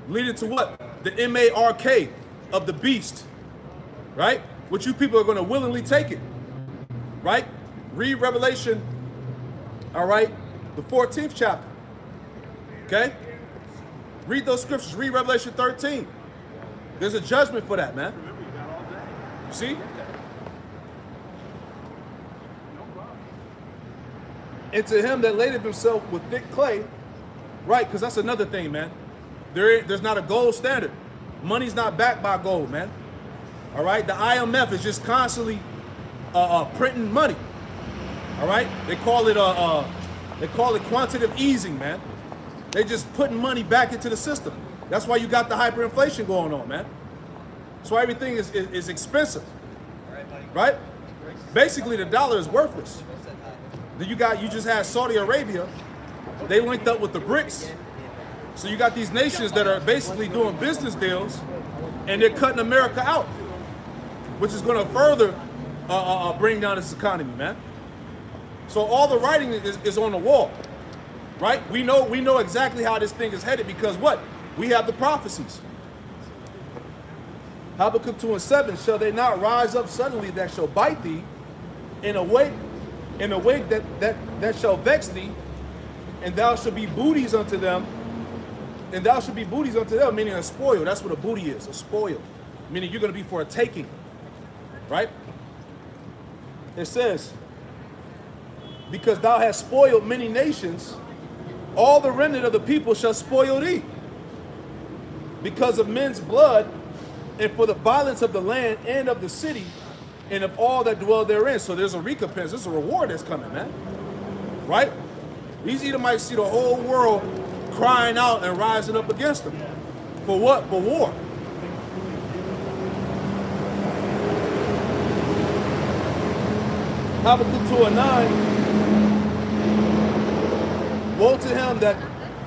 Leading to what? The MARK of the beast. Right? Which you people are going to willingly take it. Right? Read Revelation, all right, the 14th chapter. Okay? Read those scriptures. Read Revelation 13. There's a judgment for that, man. See? And to him that ladeth himself with thick clay, right? Because that's another thing, man. There's not a gold standard. Money's not backed by gold, man. All right? The IMF is just constantly printing money. All right? They call it quantitative easing, man. They just putting money back into the system. That's why you got the hyperinflation going on, man. That's why everything is expensive, right? Basically, the dollar is worthless. Then you just had Saudi Arabia. They linked up with the BRICS. So you got these nations that are basically doing business deals, and they're cutting America out, which is going to further bring down this economy, man. So all the writing is on the wall. Right? We know exactly how this thing is headed because what? We have the prophecies. Habakkuk 2 and 7, shall they not rise up suddenly that shall bite thee, in a wake that shall vex thee, and thou shalt be booties unto them, meaning a spoil. That's what a booty is, a spoil. Meaning you're going to be for a taking. Right? It says, because thou hast spoiled many nations, all the remnant of the people shall spoil thee, because of men's blood, and for the violence of the land and of the city, and of all that dwell therein. So there's a recompense, there's a reward that's coming, man. Right? These Edomites see the whole world crying out and rising up against them. For what? For war. Habakkuk 2 and 9. Woe to him that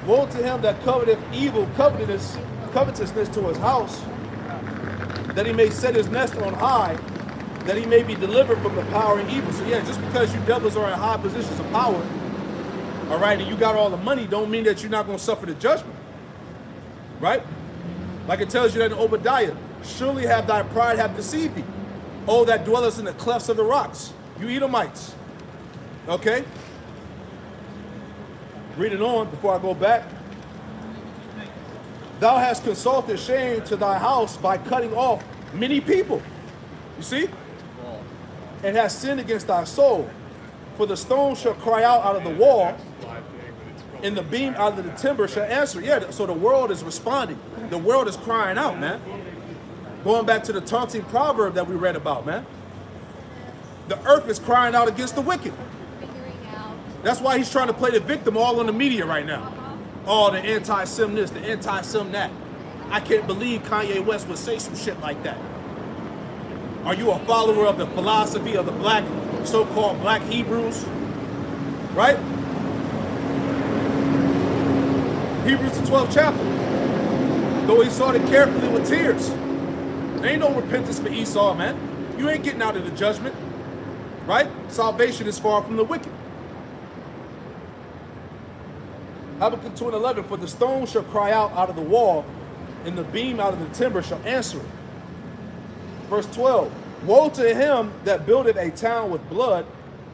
Woe to him that coveteth evil, covetousness to his house, that he may set his nest on high, that he may be delivered from the power of evil. So yeah, just because you devils are in high positions of power, all right, and you got all the money, don't mean that you're not going to suffer the judgment, right? Like it tells you that in Obadiah, surely have thy pride have deceived thee, O that dwellest in the clefts of the rocks, you Edomites. Okay? Reading on before I go back. Thou hast consulted shame to thy house by cutting off many people. You see? And hast sinned against thy soul. For the stone shall cry out of the wall, and the beam out of the timber shall answer. Yeah, so the world is responding. The world is crying out, man. Going back to the taunting proverb that we read about, man. The earth is crying out against the wicked. That's why he's trying to play the victim all on the media right now. Oh, the anti-sim this, the anti-sim that. I can't believe Kanye West would say some shit like that. Are you a follower of the philosophy of the black, so-called black Hebrews? Right? Hebrews the 12th chapter. Though he sought it carefully with tears. There ain't no repentance for Esau, man. You ain't getting out of the judgment. Right? Salvation is far from the wicked. Habakkuk 2:11, for the stone shall cry out of the wall, and the beam out of the timber shall answer it. Verse 12, woe to him that buildeth a town with blood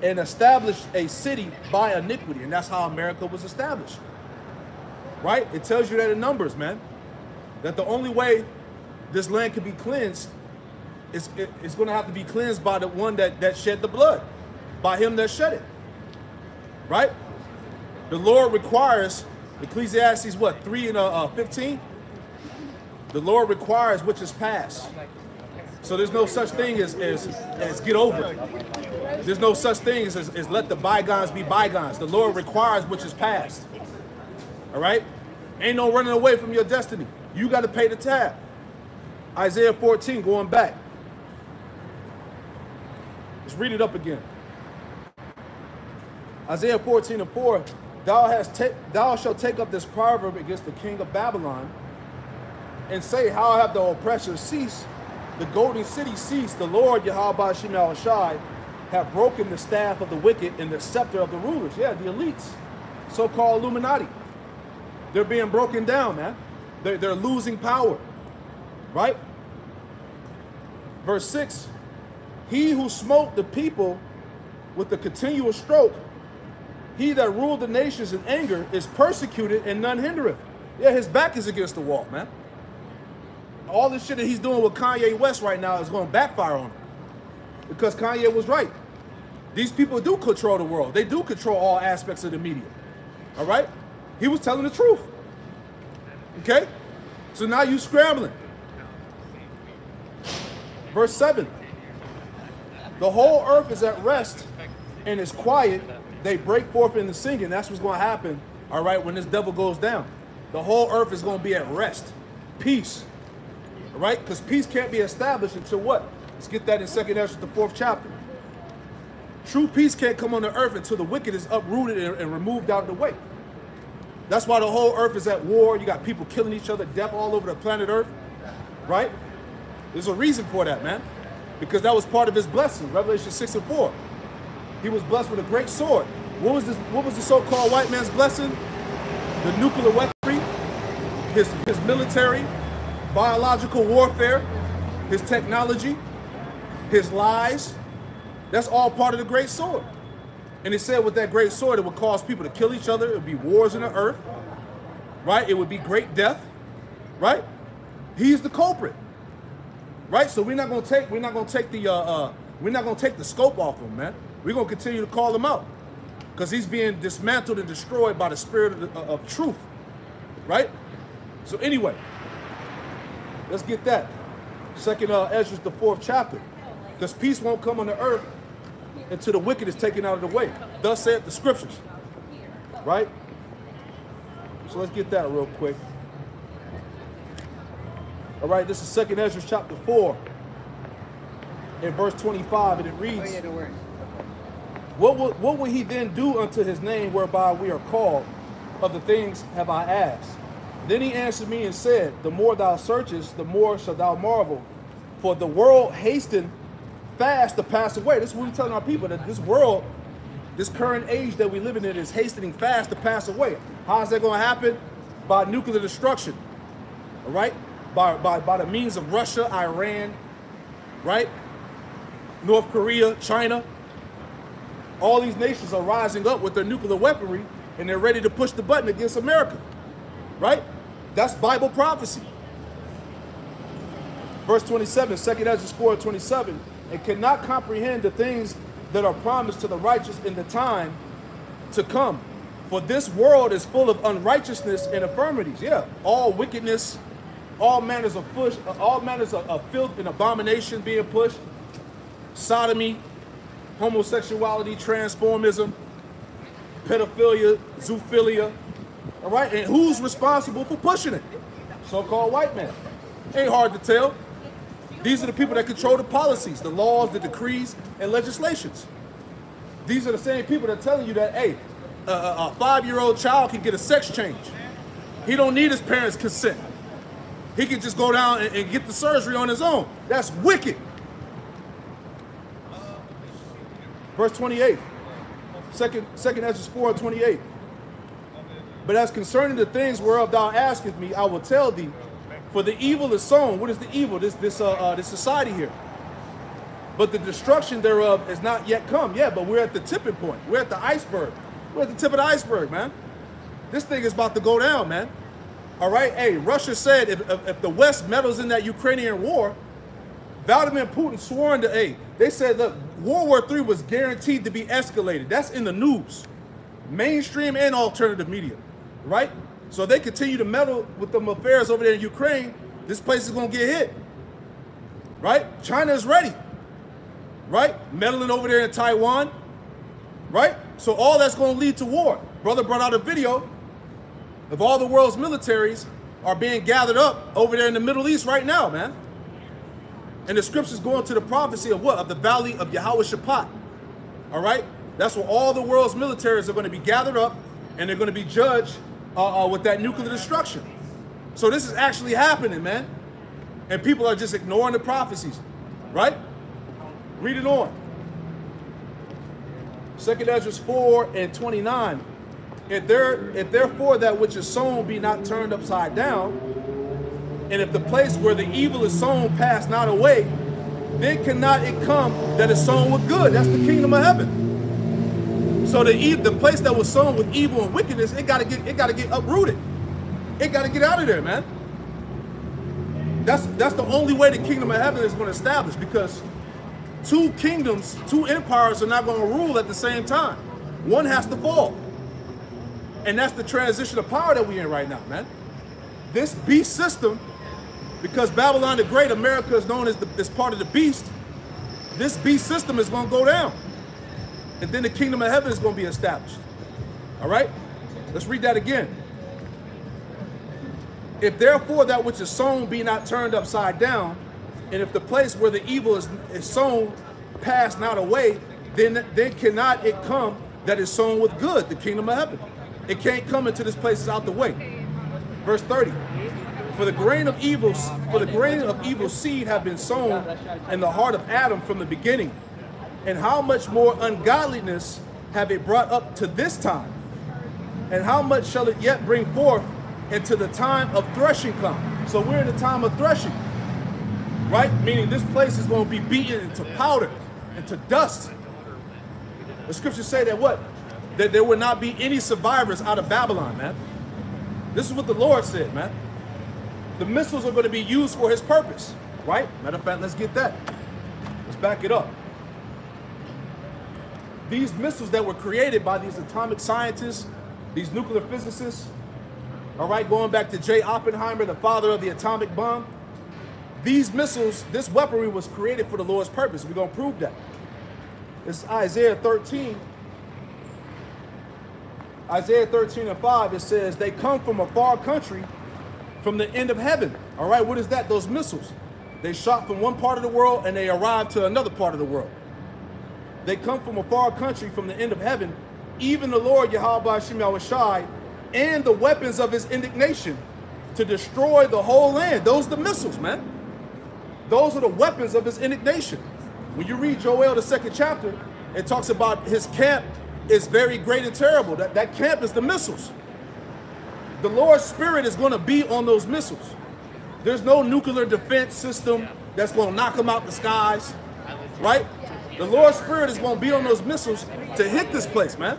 and established a city by iniquity. And that's how America was established. Right? It tells you that in Numbers, man. That the only way this land can be cleansed is it's going to have to be cleansed by the one that shed the blood. By him that shed it. Right? The Lord requires, Ecclesiastes what, 3:15? The Lord requires which is past. So there's no such thing as get over it. There's no such thing as let the bygones be bygones. The Lord requires which is past. All right? Ain't no running away from your destiny. You got to pay the tab. Isaiah 14, going back. Let's read it up again. Isaiah 14:4. Thou shalt take up this proverb against the king of Babylon, and say, how have the oppressors ceased? The golden city ceased. The Lord, Yahweh Shemel Shai, have broken the staff of the wicked and the scepter of the rulers. Yeah, the elites, so-called Illuminati. They're being broken down, man. They're losing power, right? Verse 6, he who smote the people with a continual stroke, he that ruled the nations in anger is persecuted and none hindereth. Yeah, his back is against the wall, man. All this shit that he's doing with Kanye West right now is going to backfire on him. Because Kanye was right. These people do control the world. They do control all aspects of the media. All right? He was telling the truth. Okay? So now you scrambling. Verse 7. The whole earth is at rest and is quiet. They break forth in the singing. That's what's going to happen, all right, when this devil goes down. The whole earth is going to be at rest. Peace. All right? Because peace can't be established until what? Let's get that in 2 Ezra, the 4th chapter. True peace can't come on the earth until the wicked is uprooted and removed out of the way. That's why the whole earth is at war. You got people killing each other, death all over the planet Earth. Right? There's a reason for that, man. Because that was part of his blessing. Revelation 6:4. He was blessed with a great sword. What was the so-called white man's blessing? The nuclear weaponry, his military, biological warfare, his technology, his lies. That's all part of the great sword. And it said with that great sword, it would cause people to kill each other. It would be wars in the earth, right? It would be great death, right? He's the culprit, right? So we're not gonna take the scope off him, man. We're gonna continue to call him out because he's being dismantled and destroyed by the spirit of truth, right? So anyway, let's get that. 2 Ezra, the 4th chapter, because peace won't come on the earth until the wicked is taken out of the way. Thus saith the scriptures, right? So let's get that real quick. All right, this is 2 Ezra chapter 4 in verse 25, and it reads, What will he then do unto his name whereby we are called, of the things have I asked. Then he answered me and said, the more thou searchest, the more shalt thou marvel. For the world hasten fast to pass away. This is what we're telling our people, that this world, this current age that we live in, is hastening fast to pass away. How is that going to happen? By nuclear destruction, all right? By the means of Russia, Iran, right? North Korea, China. All these nations are rising up with their nuclear weaponry, and they're ready to push the button against America, right? That's Bible prophecy. Verse 27, 2 Ezra 4:27, and cannot comprehend the things that are promised to the righteous in the time to come. For this world is full of unrighteousness and infirmities. Yeah, all wickedness, all manners of filth and abomination being pushed. Sodomy, homosexuality, transformism, pedophilia, zoophilia. All right, and who's responsible for pushing it? So-called white man. Ain't hard to tell. These are the people that control the policies, the laws, the decrees, and legislations. These are the same people that are telling you that, hey, a 5-year-old child can get a sex change. He don't need his parents' consent. He can just go down and get the surgery on his own. That's wicked. Verse 28, 2 Ezra 4:28. But as concerning the things whereof thou askest me, I will tell thee. For the evil is sown. What is the evil? This society here. But the destruction thereof is not yet come. Yeah, but we're at the tipping point. We're at the iceberg. We're at the tip of the iceberg, man. This thing is about to go down, man. All right? Hey, Russia said if the West meddles in that Ukrainian war, Vladimir Putin swore into, hey, they said, look, World War III was guaranteed to be escalated. That's in the news. Mainstream and alternative media, right? So they continue to meddle with them affairs over there in Ukraine, this place is going to get hit, right? China is ready, right? Meddling over there in Taiwan, right? So all that's going to lead to war. Brother brought out a video of all the world's militaries are being gathered up over there in the Middle East right now, man. And the scriptures go into the prophecy of what? Of the valley of Yahweh-Shaphat, all right? That's where all the world's militaries are going to be gathered up, and they're going to be judged with that nuclear destruction. So this is actually happening, man. And people are just ignoring the prophecies, right? Read it on. 2 Ezra 4:29. If therefore that which is sown be not turned upside down, and if the place where the evil is sown pass not away, then cannot it come that is sown with good. That's the kingdom of heaven. So the place that was sown with evil and wickedness, it gotta get uprooted. It gotta get out of there, man. That's the only way the kingdom of heaven is going to establish, because two kingdoms, two empires are not going to rule at the same time. One has to fall. And that's the transition of power that we're in right now, man. This beast system, because Babylon the Great, America is known as part of the beast, this beast system is going to go down. And then the kingdom of heaven is going to be established. All right? Let's read that again. If therefore that which is sown be not turned upside down, and if the place where the evil is sown pass not away, then cannot it come that is sown with good, the kingdom of heaven. It can't come into this place out the way. Verse 30. For the grain of evil seed have been sown in the heart of Adam from the beginning. And how much more ungodliness have it brought up to this time? And how much shall it yet bring forth into the time of threshing come? So we're in the time of threshing, right? Meaning this place is going to be beaten into powder, into dust. The scriptures say that what? That there will not be any survivors out of Babylon, man. This is what the Lord said, man. The missiles are going to be used for his purpose, right? Matter of fact, let's get that. Let's back it up. These missiles that were created by these atomic scientists, these nuclear physicists, all right, going back to J. Oppenheimer, the father of the atomic bomb, these missiles, this weaponry was created for the Lord's purpose. We're going to prove that. It's Isaiah 13. Isaiah 13:5, it says, they come from a far country, from the end of heaven. All right, what is that? Those missiles. They shot from one part of the world and they arrived to another part of the world. They come from a far country, from the end of heaven. Even the Lord Yahweh Shem Yahushai and the weapons of his indignation to destroy the whole land. Those are the missiles, man. Those are the weapons of his indignation. When you read Joel, the 2nd chapter, it talks about his camp is very great and terrible. That camp is the missiles. The Lord's Spirit is going to be on those missiles. There's no nuclear defense system that's going to knock them out the skies, right? The Lord's Spirit is going to be on those missiles to hit this place, man.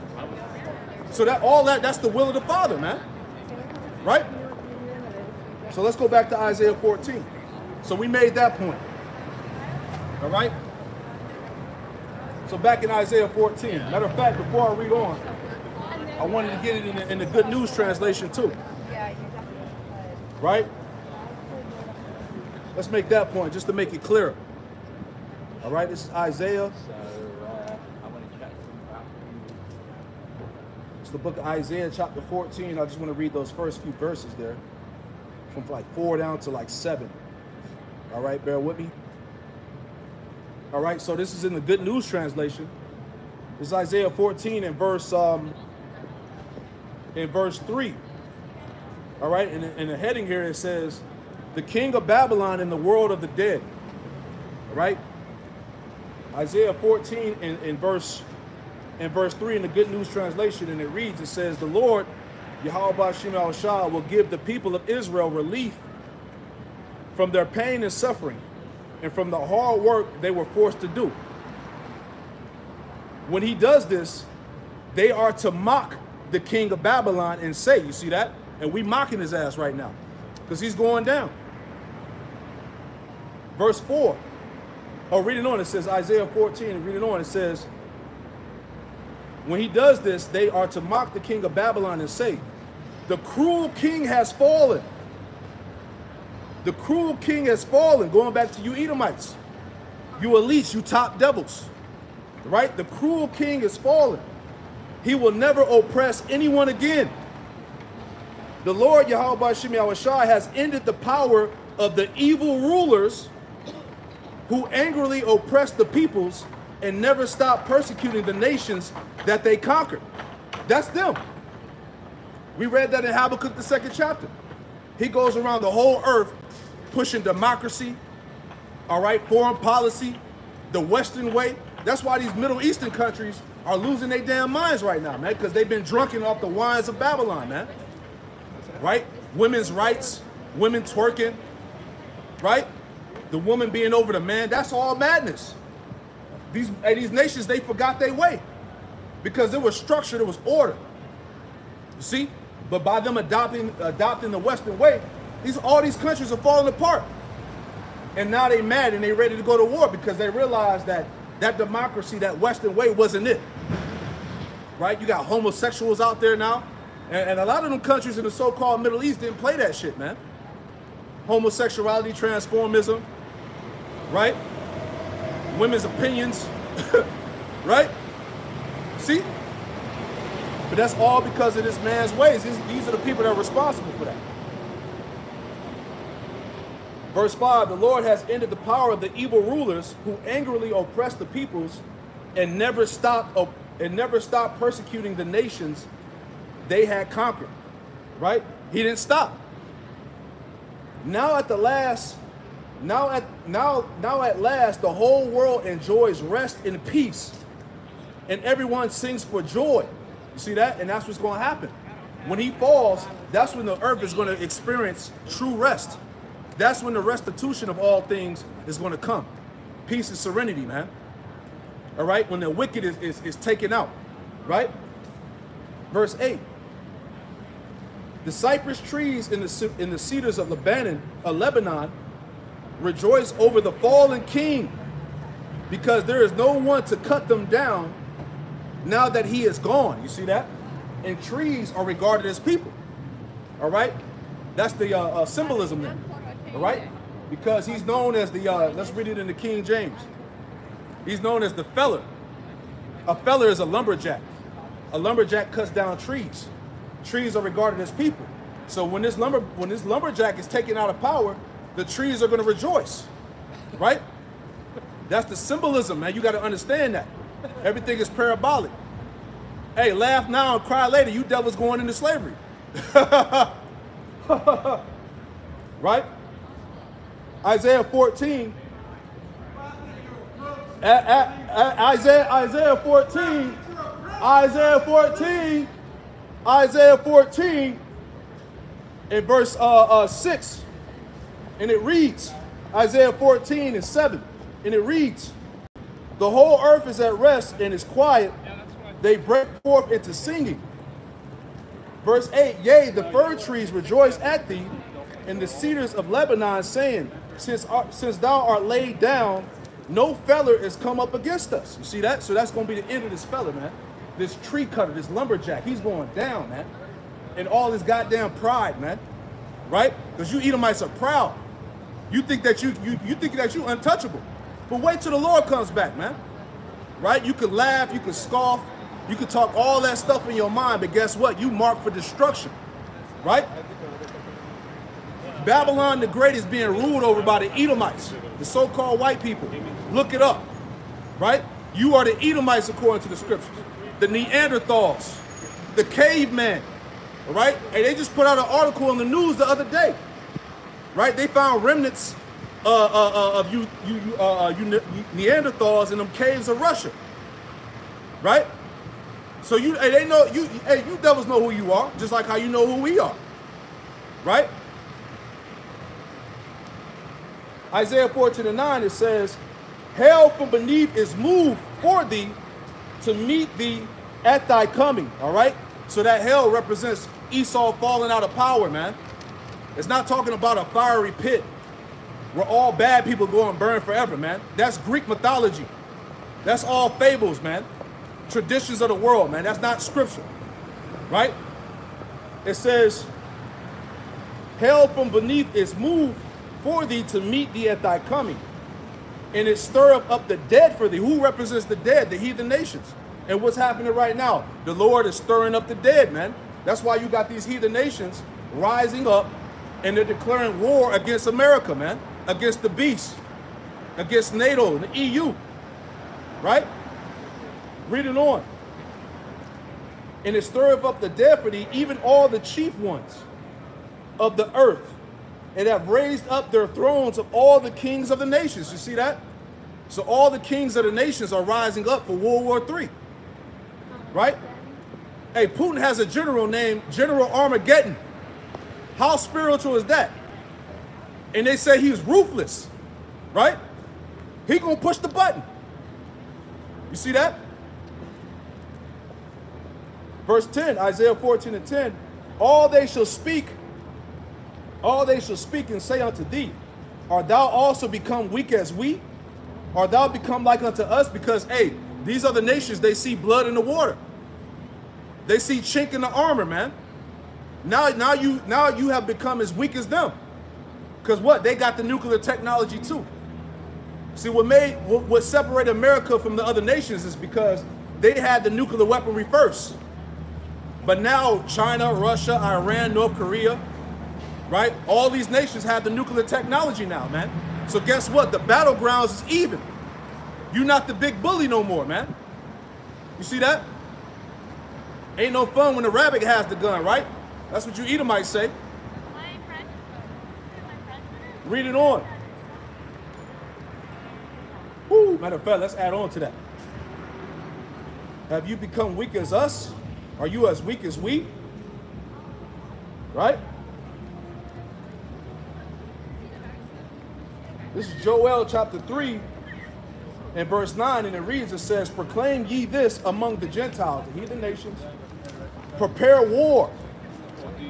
So that's the will of the Father, man. Right? So let's go back to Isaiah 14. So we made that point. All right? So back in Isaiah 14. Matter of fact, before I read on, I wanted to get it in the Good News translation too. Right? Let's make that point just to make it clearer. All right, this is Isaiah. It's the book of Isaiah, chapter 14. I just want to read those first few verses there, from like 4 down to like 7. All right, bear with me. All right, so this is in the Good News translation. This is Isaiah 14 in verse 3. All right, in the heading here it says, "The king of Babylon in the world of the dead." All right, Isaiah 14 in verse 3 in the Good News translation, and it reads, it says, "The Lord, Yahweh Ba'ashem Al-Shah, will give the people of Israel relief from their pain and suffering, and from the hard work they were forced to do. When he does this, they are to mock the king of Babylon and say," you see that? And we mocking his ass right now, because he's going down. Verse 4. Oh, reading on, it says, Isaiah 14, and reading on, it says, "When he does this, they are to mock the king of Babylon and say, the cruel king has fallen. The cruel king has fallen." Going back to you Edomites, you elites, you top devils, right? The cruel king has fallen. He will never oppress anyone again. The Lord, Yahweh Ba'ashem Yahushua, has ended the power of the evil rulers who angrily oppressed the peoples and never stopped persecuting the nations that they conquered. That's them. We read that in Habakkuk, the 2nd chapter. He goes around the whole earth pushing democracy, all right, foreign policy, the Western way. That's why these Middle Eastern countries are losing their damn minds right now, man, because they've been drunken off the wines of Babylon, man. Right? Women's rights, women twerking, right? The woman being over the man, that's all madness. These nations, they forgot their way because it was structure, it was order. You see? But by them adopting the Western way, all these countries are falling apart. And now they mad and they ready to go to war because they realize that democracy, that Western way wasn't it. Right? You got homosexuals out there now. And a lot of them countries in the so-called Middle East didn't play that shit, man. Homosexuality, transformism, right? Women's opinions, right? See? But that's all because of this man's ways. These are the people that are responsible for that. Verse 5, "The Lord has ended the power of the evil rulers who angrily oppressed the peoples and never stopped persecuting the nations they had conquered." Right? He didn't stop. Now at last, the whole world enjoys rest and peace, and everyone sings for joy. You see that? And that's what's going to happen. When he falls, that's when the earth is going to experience true rest. That's when the restitution of all things is going to come. Peace and serenity, man. All right? When the wicked is taken out. Right? Verse 8. "The cypress trees and the cedars of Lebanon rejoice over the fallen king, because there is no one to cut them down now that he is gone." You see that? And trees are regarded as people. All right? That's the symbolism there. All right? Because he's known as the, let's read it in the King James. He's known as the feller. A feller is a lumberjack. A lumberjack cuts down trees. Trees are regarded as people. So when this lumberjack is taken out of power, the trees are going to rejoice. Right? That's the symbolism, man. You got to understand that. Everything is parabolic. Hey, laugh now and cry later. You devils going into slavery. Right? Isaiah 14. Isaiah 14. Isaiah 14 in verse 6. And it reads, Isaiah 14 and 7. And it reads, the whole earth is at rest and is quiet. They break forth into singing. Verse 8, yea, the fir trees rejoice at thee, and the cedars of Lebanon, saying, since thou art laid down, no feller is come up against us. You see that? So that's going to be the end of this fella, man. This tree cutter, this lumberjack, he's going down, man. And all his goddamn pride, man. Right? Because you Edomites are proud. You think that you think that you untouchable. But wait till the Lord comes back, man. Right? You can laugh, you can scoff, you can talk all that stuff in your mind, but guess what? You marked for destruction. Right? Babylon the Great is being ruled over by the Edomites, the so-called white people. Look it up. Right? You are the Edomites according to the scriptures. The Neanderthals, the caveman. All right? And they just put out an article in the news the other day. Right? They found remnants of Neanderthals in them caves of Russia. Right? So you devils know who you are, just like how you know who we are. Right? Isaiah 14 and 9, it says, hell from beneath is moved for thee to meet thee at thy coming. All right? So that hell represents Esau falling out of power, man. It's not talking about a fiery pit where all bad people go and burn forever, man. That's Greek mythology. That's all fables, man. Traditions of the world, man. That's not scripture. Right? It says, hell from beneath is moved for thee to meet thee at thy coming. And it stirreth up the dead for thee. Who represents the dead? The heathen nations. And what's happening right now? The Lord is stirring up the dead, man. That's why you got these heathen nations rising up and they're declaring war against America, man. Against the beast. Against NATO and the EU. Right? Read it on. And it stirreth up the dead for thee, even all the chief ones of the earth, and have raised up their thrones of all the kings of the nations. You see that? So all the kings of the nations are rising up for World War III. Right? Hey, Putin has a general named General Armageddon. How spiritual is that? And they say he's ruthless. Right? He gonna push the button. You see that? Verse 10, Isaiah 14 and 10, all they shall speak and say unto thee, art thou also become weak as we? Art thou become like unto us? Because, hey, these other nations, they see blood in the water. They see chink in the armor, man. Now you have become as weak as them. Because what? They got the nuclear technology too. See, what separated America from the other nations is because they had the nuclear weaponry first. But now China, Russia, Iran, North Korea, right? All these nations have the nuclear technology now, man. So guess what? The battlegrounds is even. You're not the big bully no more, man. You see that? Ain't no fun when the rabbit has the gun, right? That's what you Edomites say. Read it on. Woo. Matter of fact, let's add on to that. Have you become weak as us? Are you as weak as we? Right? This is Joel chapter 3 and verse 9, and it reads, it says, proclaim ye this among the Gentiles, the heathen nations. Prepare war.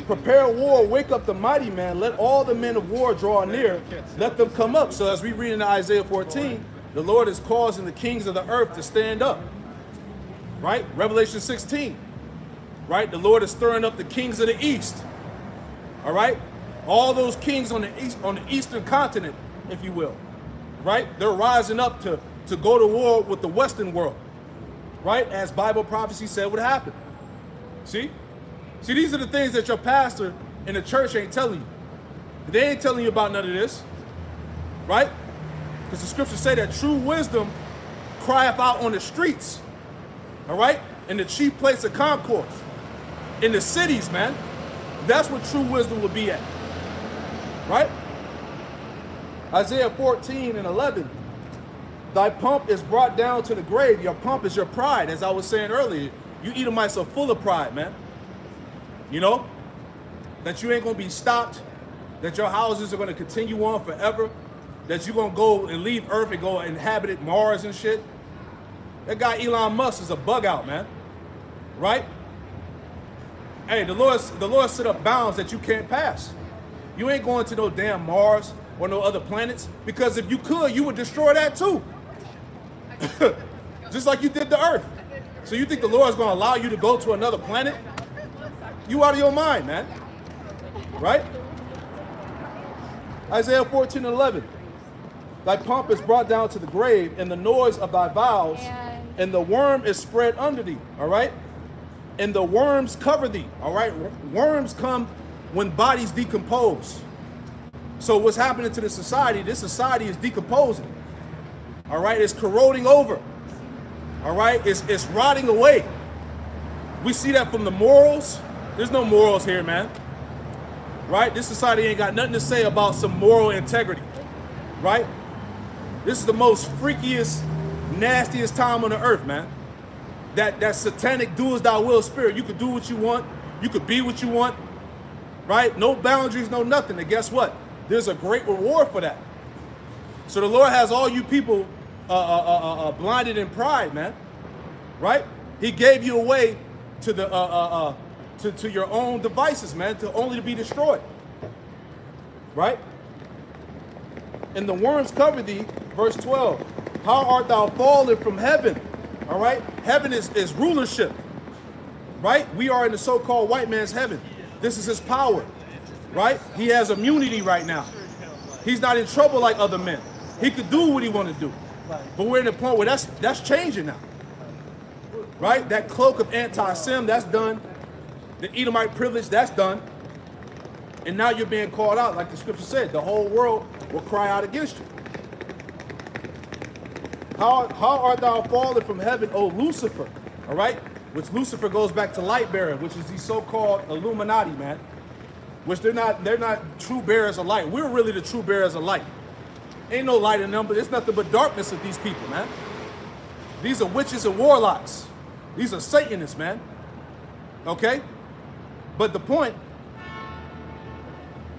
Prepare war, wake up the mighty man. Let all the men of war draw near. Let them come up. So as we read in Isaiah 14, the Lord is causing the kings of the earth to stand up. Right? Revelation 16. Right? The Lord is stirring up the kings of the east. All right? All those kings on the eastern continent, if you will. Right? They're rising up to go to war with the Western world. Right? As Bible prophecy said would happen. See? See, these are the things that your pastor in the church ain't telling you. They ain't telling you about none of this. Right? Because the scriptures say that true wisdom crieth out on the streets. All right? In the chief place of concourse. In the cities, man. That's what true wisdom would be at. Right? Isaiah 14:11. Thy pomp is brought down to the grave. Your pomp is your pride, as I was saying earlier. You Edomites are full of pride, man. You know? That you ain't going to be stopped. That your houses are going to continue on forever. That you're going to go and leave Earth and go inhabit Mars and shit. That guy Elon Musk is a bug out, man. Right? Hey, the Lord set up bounds that you can't pass. You ain't going to no damn Mars or no other planets, because if you could, you would destroy that too. Just like you did the Earth. So you think the Lord is going to allow you to go to another planet? You out of your mind, man. Right? Isaiah 14:11. Thy pomp is brought down to the grave, and the noise of thy vows, and the worm is spread under thee. All right? And the worms cover thee. All right? Worms come when bodies decompose. So what's happening to this society is decomposing. All right? It's corroding over. All right? It's rotting away. We see that from the morals. There's no morals here, man. Right? This society ain't got nothing to say about some moral integrity. Right? This is the most freakiest, nastiest time on the earth, man. That satanic do as thou will spirit. You could do what you want. You could be what you want. Right? No boundaries, no nothing. And guess what? There's a great reward for that. So the Lord has all you people blinded in pride, man. Right? He gave you away to the to your own devices, man, to only to be destroyed. Right? And the worms cover thee, verse 12. How art thou fallen from heaven? All right? Heaven is rulership. Right? We are in the so-called white man's heaven. This is his power. Right? He has immunity right now. He's not in trouble like other men. He could do what he want to do. But we're in the point where that's changing now. Right? That cloak of anti-Sem, that's done. The Edomite privilege, that's done. And now you're being called out, like the scripture said. The whole world will cry out against you. How art thou fallen from heaven, O Lucifer? All right? Which Lucifer goes back to light bearer, which is the so-called Illuminati, man. Which they're not true bearers of light. We're really the true bearers of light. Ain't no light in them, but it's nothing but darkness of these people, man. These are witches and warlocks. These are Satanists, man. Okay? But the point,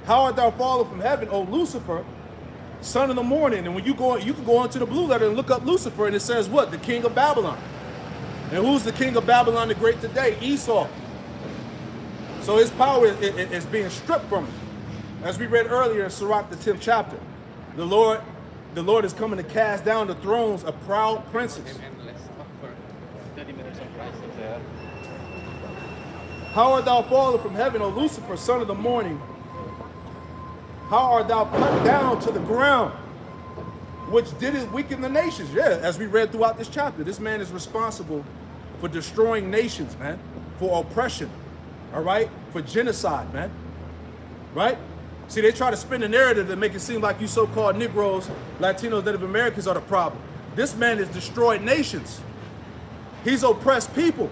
how art thou fallen from heaven, O Lucifer, son of the morning? And when you can go into the blue letter and look up Lucifer, and it says what? The king of Babylon. And who's the king of Babylon the great today? Esau. So his power is being stripped from him. As we read earlier in Sirach, the 10th chapter, the Lord is coming to cast down the thrones of proud princes. How art thou fallen from heaven, O Lucifer, son of the morning? How art thou cut down to the ground, which did it weaken the nations? Yeah, as we read throughout this chapter, this man is responsible for destroying nations, man, for oppression, all right, for genocide, man, right? See, they try to spin a narrative that make it seem like you so-called Negroes, Latinos, Native Americans are the problem. This man has destroyed nations. He's oppressed people.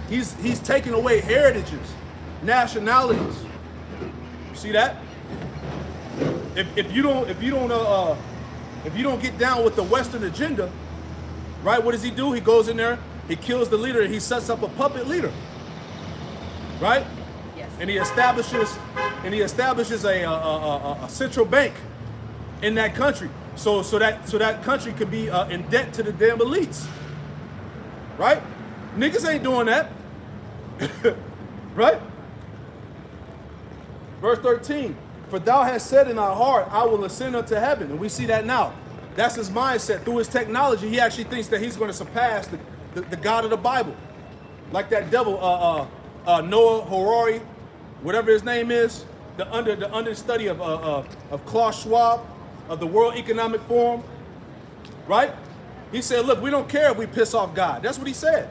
He's taken away heritages, nationalities. See that? If you don't get down with the Western agenda, right? What does he do? He goes in there, he kills the leader, and he sets up a puppet leader, right? Yes. And he establishes a central bank in that country, so that country could be in debt to the damn elites, right? Niggas ain't doing that, right? Verse 13, for thou hast said in thy heart, I will ascend unto heaven. And we see that now. That's his mindset. Through his technology, he actually thinks that he's going to surpass the God of the Bible. Like that devil, Noah Harari, whatever his name is, the understudy of Klaus Schwab, of the World Economic Forum, right? He said, look, we don't care if we piss off God. That's what he said.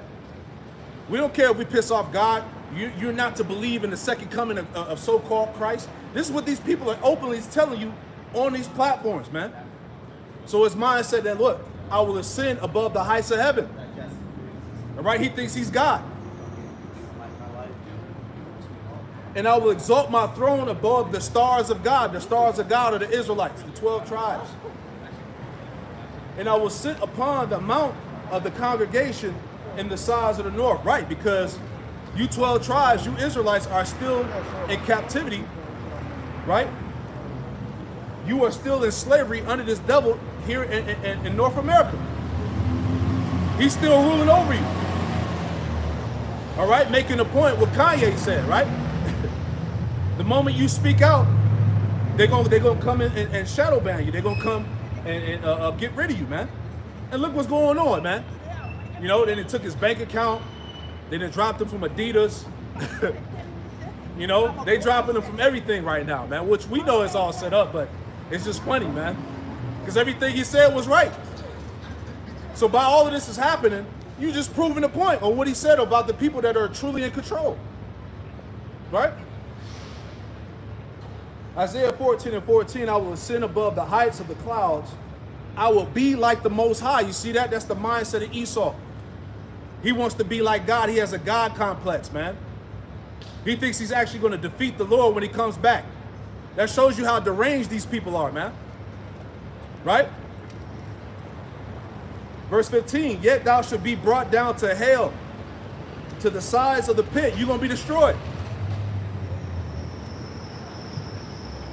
We don't care if we piss off God. You're not to believe in the second coming of so-called Christ. This is what these people are openly telling you on these platforms, man. So his mind said that, look, I will ascend above the heights of heaven. All right, he thinks he's God. And I will exalt my throne above the stars of God. The stars of God are the Israelites, the 12 tribes. And I will sit upon the mount of the congregation in the sides of the north. Right, because you 12 tribes, you Israelites are still in captivity, right? You are still in slavery under this devil here in North America. He's still ruling over you. All right, making a point what Kanye said, right? The moment you speak out, they're gonna come in and shadow ban you. They're gonna come and get rid of you, man. And look what's going on, man. You know, then they took his bank account. Then they dropped him from Adidas. You know, they dropping him from everything right now, man, which we know is all set up, but it's just funny, man, because everything he said was right. So by all of this is happening, you just proving the point on what he said about the people that are truly in control, right? Isaiah 14:14, I will ascend above the heights of the clouds. I will be like the Most High. You see that? That's the mindset of Esau. He wants to be like God. He has a God complex, man. He thinks he's actually going to defeat the Lord when he comes back. That shows you how deranged these people are, man. Right? Verse 15, yet thou shalt be brought down to hell, to the sides of the pit. You're going to be destroyed.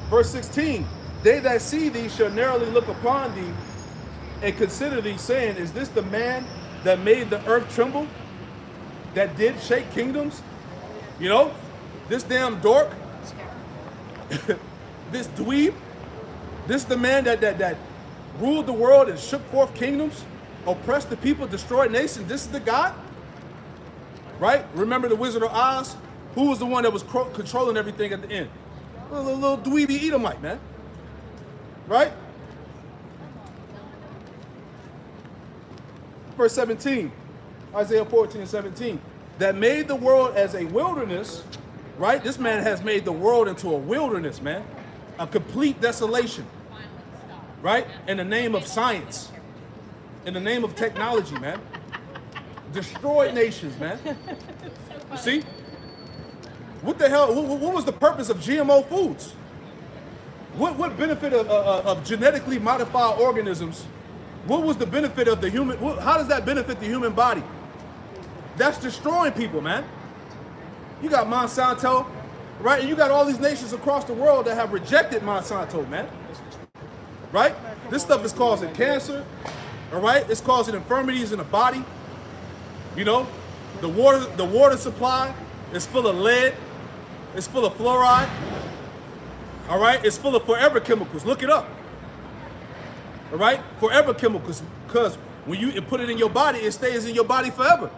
Verse 16, they that see thee shall narrowly look upon thee and consider thee, saying, is this the man that made the earth tremble, that did shake kingdoms? You know, this damn dork, this dweeb, this the man that ruled the world and shook forth kingdoms, oppressed the people, destroyed nations. This is the God, right? Remember the Wizard of Oz? Who was the one that was controlling everything at the end? A little dweeby Edomite, man, right? Verse 17, Isaiah 14:17, that made the world as a wilderness, right? This man has made the world into a wilderness, man. A complete desolation, right? In the name of science, in the name of technology, man. Destroyed nations, man. You see? What the hell, what was the purpose of GMO foods? What benefit of genetically modified organisms? What was the benefit of the human, how does that benefit the human body? That's destroying people, man. You got Monsanto, right? And you got all these nations across the world that have rejected Monsanto, man. Right? This stuff is causing cancer, all right? It's causing infirmities in the body. You know, the water supply is full of lead. It's full of fluoride. All right? It's full of forever chemicals. Look it up. All right? Forever chemicals, because when you put it in your body, it stays in your body forever.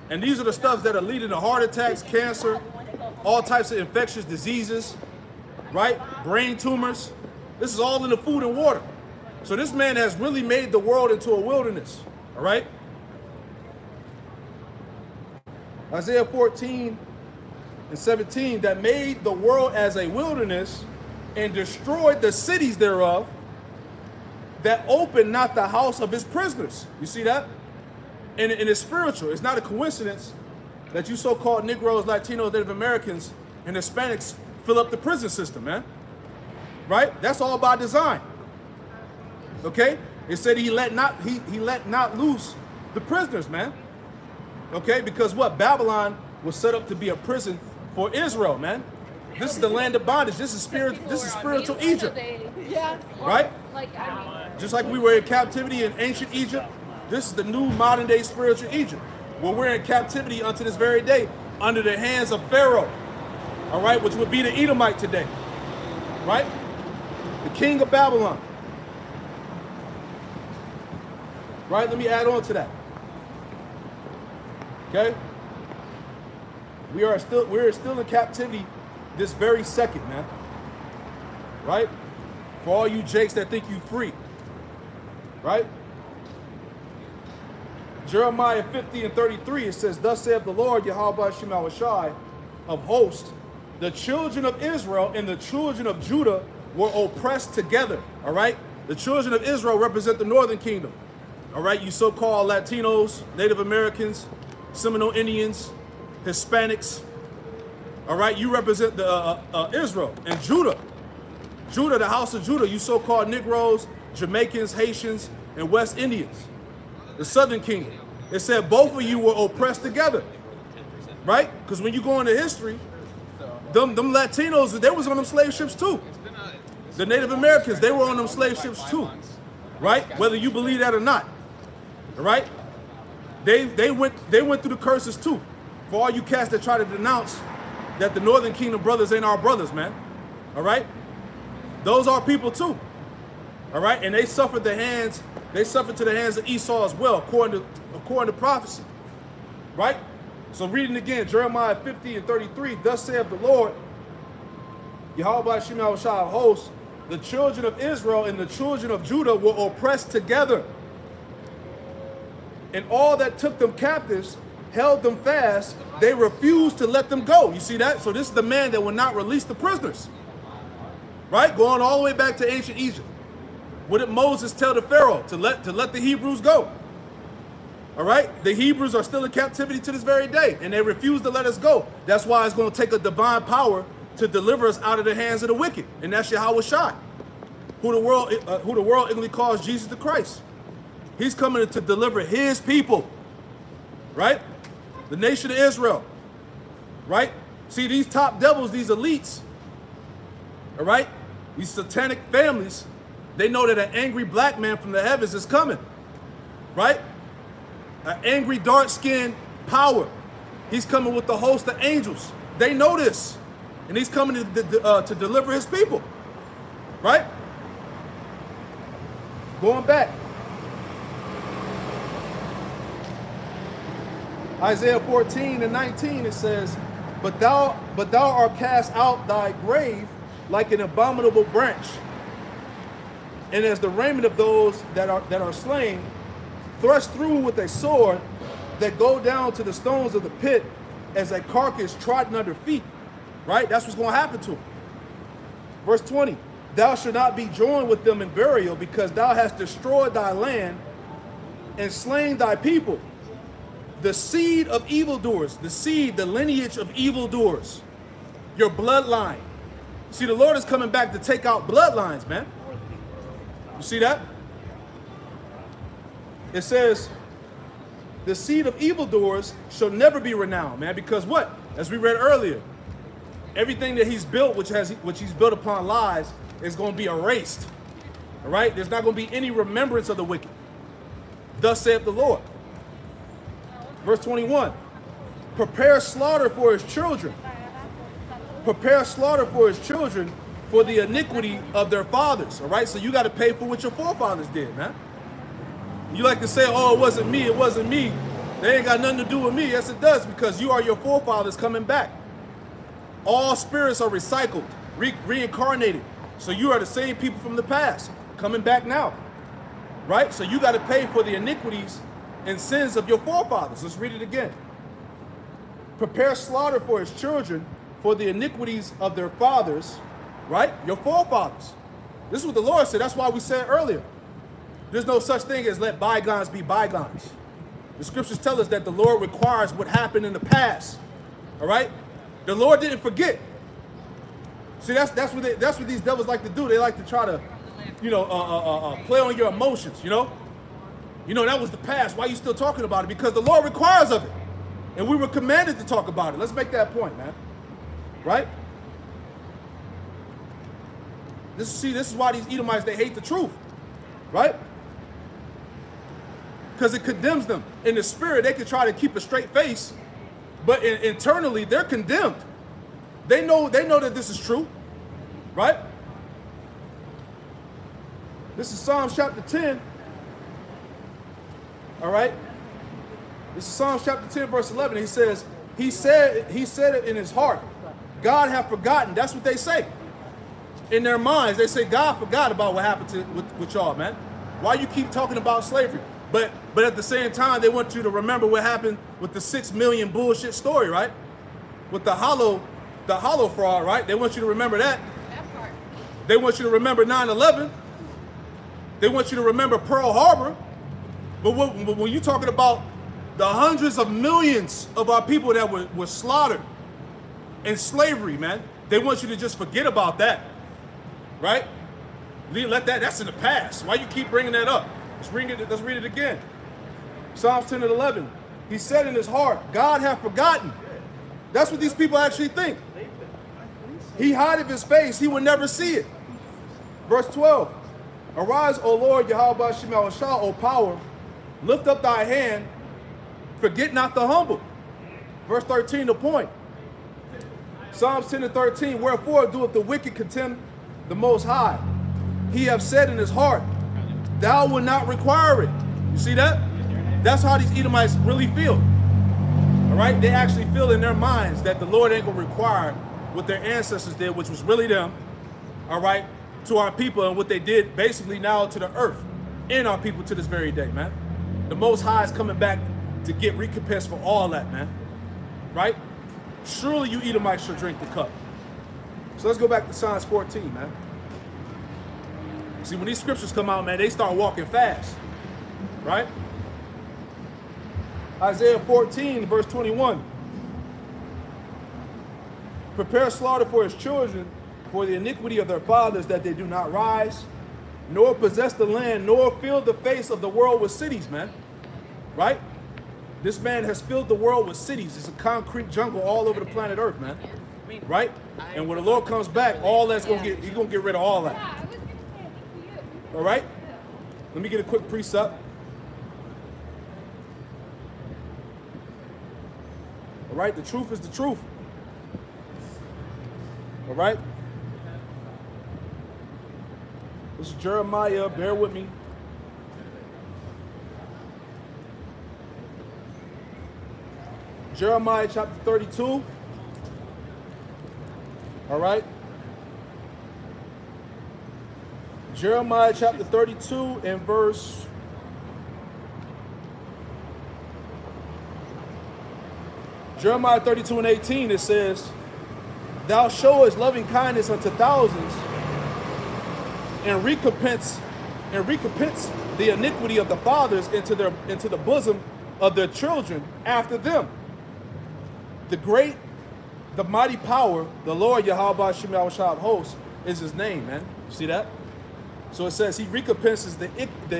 And these are the stuff that are leading to heart attacks, cancer, all types of infectious diseases, right? Brain tumors. This is all in the food and water. So this man has really made the world into a wilderness. All right? Isaiah 14:17, that made the world as a wilderness and destroyed the cities thereof, that opened not the house of his prisoners. You see that? And it's spiritual. It's not a coincidence that you so-called Negroes, Latinos, Native Americans, and Hispanics fill up the prison system, man. Right? That's all by design. Okay? It said he let not loose the prisoners, man. Okay? Because what? Babylon was set up to be a prison for Israel, man. This is the land of bondage. This is spiritual Egypt. Right? Just like we were in captivity in ancient Egypt, this is the new modern day spiritual Egypt, where we're in captivity unto this very day under the hands of Pharaoh, all right, which would be the Edomite today, right? The king of Babylon, right? Let me add on to that, okay? We're still in captivity this very second, man, right? For all you jakes that think you free, right? Jeremiah 50:33, it says, thus saith the Lord, Yahweh Shema Shai of hosts, the children of Israel and the children of Judah were oppressed together, all right? The children of Israel represent the northern kingdom, all right? You so-called Latinos, Native Americans, Seminole Indians, Hispanics, All right, you represent the Israel and Judah. Judah, the house of Judah, you so-called Negroes, Jamaicans, Haitians, and West Indians, the Southern Kingdom. It said both of you were oppressed together, right? Because when you go into history, them Latinos, they was on them slave ships too. The Native Americans, they were on them slave ships too, right? Whether you believe that or not, all right? They went through the curses too. For all you cats that try to denounce that the Northern Kingdom brothers ain't our brothers, man, all right? Those are people too, all right? And they suffered to the hands of Esau as well, according to prophecy, right? So reading again, Jeremiah 50 and 33, thus saith the Lord, Yahweh Shem Yahushua of hosts, the children of Israel and the children of Judah were oppressed together. And all that took them captives held them fast. They refused to let them go. You see that? So this is the man that will not release the prisoners. Right? Going all the way back to ancient Egypt. What did Moses tell the Pharaoh? To let the Hebrews go. All right? The Hebrews are still in captivity to this very day, and they refuse to let us go. That's why it's going to take a divine power to deliver us out of the hands of the wicked. And that's Yahweh Shai, who the world ignorantly calls Jesus the Christ. He's coming to deliver his people. Right? The nation of Israel. Right? See, these top devils, these elites, all right? These satanic families, they know that an angry black man from the heavens is coming, right? An angry, dark-skinned power. He's coming with the host of angels. They know this, and he's coming to deliver his people, right? Going back. Isaiah 14 and 19, it says, But thou art cast out thy grave like an abominable branch, and as the raiment of those that are slain, thrust through with a sword, that go down to the stones of the pit, as a carcass trodden under feet. Right? That's what's going to happen to him. Verse 20, thou shalt not be joined with them in burial, because thou hast destroyed thy land and slain thy people. The seed of evildoers, the lineage of evildoers, your bloodline. See, the Lord is coming back to take out bloodlines, man. You see that? It says, the seed of evildoers shall never be renowned, man, because what? As we read earlier, everything that he's built, which he's built upon lies, is going to be erased. All right? There's not going to be any remembrance of the wicked. Thus saith the Lord. Verse 21, prepare slaughter for his children. Prepare slaughter for his children for the iniquity of their fathers. All right? So you got to pay for what your forefathers did, man. You like to say, oh, it wasn't me, it wasn't me. They ain't got nothing to do with me. Yes, it does, because you are your forefathers coming back. All spirits are recycled, reincarnated. So you are the same people from the past coming back now. Right? So you got to pay for the iniquities and sins of your forefathers. Let's read it again. Prepare slaughter for his children for the iniquities of their fathers, right? Your forefathers. This is what the Lord said. That's why we said earlier, there's no such thing as let bygones be bygones. The scriptures tell us that the Lord requires what happened in the past, all right? The Lord didn't forget. See, that's what these devils like to do. They like to try to, play on your emotions, you know? That was the past. Why are you still talking about it? Because the Lord requires of it. And we were commanded to talk about it. Let's make that point, man. Right? This is why these Edomites, they hate the truth. Right? Because it condemns them. In the spirit, they can try to keep a straight face, but internally, they're condemned. They know that this is true. Right? This is Psalms chapter 10. All right? This is Psalms chapter 10, verse 11. He says, he said it in his heart. God have forgotten. That's what they say. In their minds, they say, God forgot about what happened with y'all, man. Why you keep talking about slavery? But at the same time, they want you to remember what happened with the 6 million bullshit story, right? With the hollow fraud, right? They want you to remember that. They want you to remember 9/11. They want you to remember Pearl Harbor. But when you're talking about the hundreds of millions of our people that were slaughtered, and slavery, man. They want you to just forget about that, right? Let that, that's in the past. Why you keep bringing that up? Let's read it again. Psalms 10 and 11. He said in his heart, God hath forgotten. That's what these people actually think. He hideth his face, he will never see it. Verse 12. Arise, O Lord, Yahweh Shema Shah, O power. Lift up thy hand, forget not the humble. Verse 13, the point. Psalms 10 and 13. Wherefore doeth the wicked contemn the Most High? He hath said in his heart, thou wilt not require it. You see that? That's how these Edomites really feel. All right? They actually feel in their minds that the Lord ain't going to require what their ancestors did, which was really them, all right, to our people, and what they did basically now to the earth and our people to this very day, man. The Most High is coming back to get recompense for all that, man. Right? Surely you Edomites should drink the cup. So let's go back to Psalms 14, man. See, when these scriptures come out, man, they start walking fast. Right? Isaiah 14, verse 21. Prepare slaughter for his children, for the iniquity of their fathers, that they do not rise, nor possess the land, nor fill the face of the world with cities, man. Right? This man has filled the world with cities. It's a concrete jungle all over the planet Earth, man. Right? And when the Lord comes back, all that's going to get, he's going to get rid of all that. All right? Let me get a quick precept. All right? The truth is the truth. All right? This is Jeremiah. Bear with me. Jeremiah chapter 32. All right. Jeremiah chapter 32 and verse. Jeremiah 32 and 18, it says, thou showest loving kindness unto thousands, and recompense the iniquity of the fathers into the bosom of their children after them. The mighty power, the Lord Yahweh Shema Shah of hosts, is his name, man. You see that? So it says he recompenses the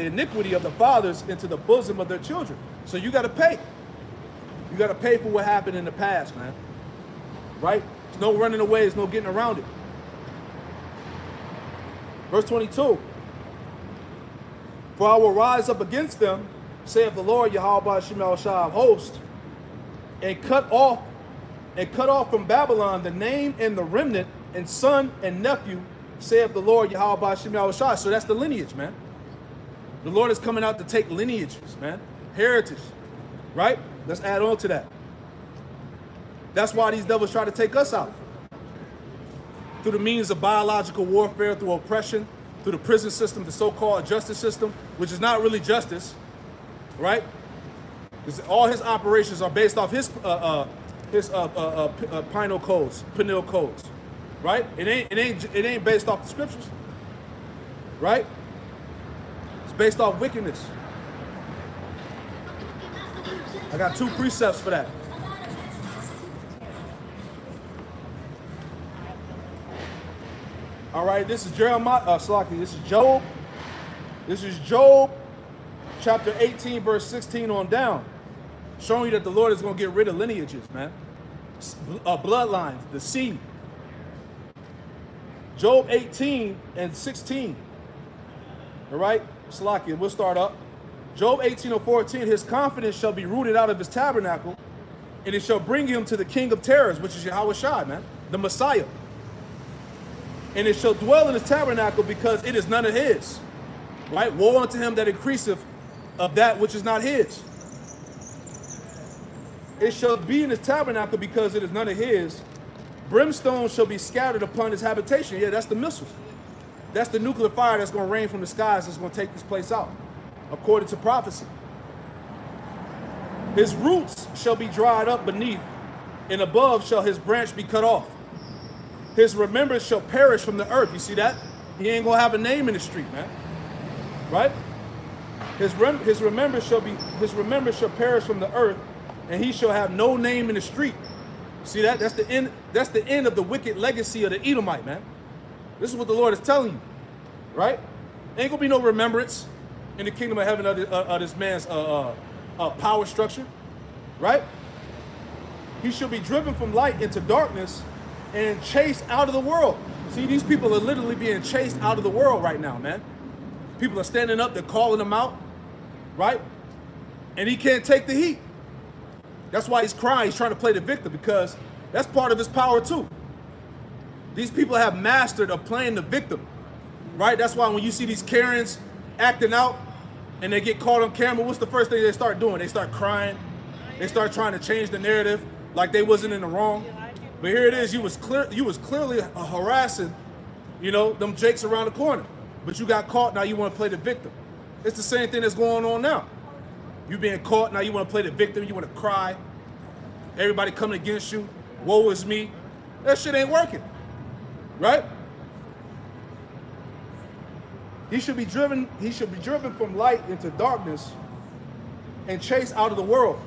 iniquity of the fathers into the bosom of their children. So you got to pay. You got to pay for what happened in the past, man. Right? There's no running away. There's no getting around it. Verse 22. For I will rise up against them, saith the Lord Yahweh Shema Shah of hosts, and cut off from Babylon the name and the remnant, and son and nephew, saith the Lord Yahweh Shema Shah. So that's the lineage, man. The Lord is coming out to take lineages, man. Heritage. Right? Let's add on to that. That's why these devils try to take us out. Through the means of biological warfare, through oppression, through the prison system, the so-called justice system, which is not really justice, right? Because all his operations are based off his penal codes, right? It ain't based off the scriptures, right? It's based off wickedness. I got 2 precepts for that. All right, this is Jeremiah, this is Job. This is Job chapter 18, verse 16 on down. Showing you that the Lord is going to get rid of lineages, man. Bloodlines, the seed. Job 18 and 16. All right, Salakia, we'll start up. Job 18 and 14, his confidence shall be rooted out of his tabernacle, and it shall bring him to the king of terrors, which is Yahweh Shai, man, the Messiah. And it shall dwell in his tabernacle because it is none of his. Right? Woe unto him that increaseth of that which is not his. It shall be in his tabernacle because it is none of his. Brimstone shall be scattered upon his habitation. Yeah, that's the missiles. That's the nuclear fire that's going to rain from the skies that's going to take this place out, according to prophecy. His roots shall be dried up beneath, and above shall his branch be cut off. His remembrance shall perish from the earth. You see that? He ain't going to have a name in the street, man. Right? His remembrance shall perish from the earth, and he shall have no name in the street. See that? That's the end. That's the end of the wicked legacy of the Edomite, man. This is what the Lord is telling you, right? Ain't gonna be no remembrance in the kingdom of heaven of this man's power structure, right? He shall be driven from light into darkness and chased out of the world. See, these people are literally being chased out of the world right now, man. People are standing up, they're calling him out, right? And he can't take the heat. That's why he's crying. He's trying to play the victim, because that's part of his power too. These people have mastered of playing the victim, right? That's why when you see these Karens acting out and they get caught on camera, what's the first thing they start doing? They start crying. They start trying to change the narrative like they wasn't in the wrong. But here it is, you was clearly harassing, you know, them jakes around the corner. But you got caught, now you want to play the victim. It's the same thing that's going on now. You being caught, now you want to play the victim, you want to cry. Everybody coming against you, woe is me. That shit ain't working, right? He should be driven from light into darkness and chased out of the world.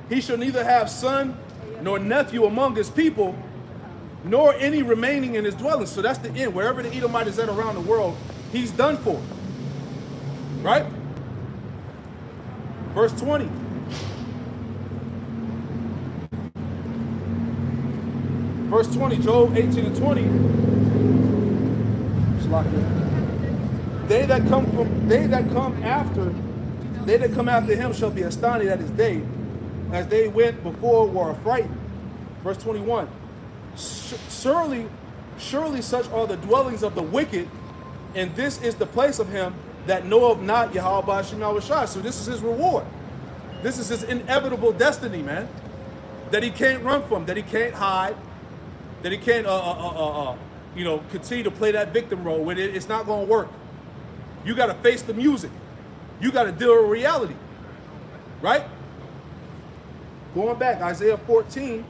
He shall neither have son nor nephew among his people, nor any remaining in his dwelling. So that's the end. Wherever the Edomite is at around the world, he's done for. Right? Verse 20. Verse 20, Job 18 and 20. Just lock it. They that come after him shall be astonished at his day, as they went before were affrighted. Verse 21. Surely such are the dwellings of the wicked, and this is the place of him that knoweth not Yahweh Ba'ashem Yahushua. So this is his reward. This is his inevitable destiny, man. That he can't run from, that he can't hide, that he can't you know, continue to play that victim role with it. It's not gonna work. You gotta face the music. You gotta deal with reality. Right? Going back, Isaiah 14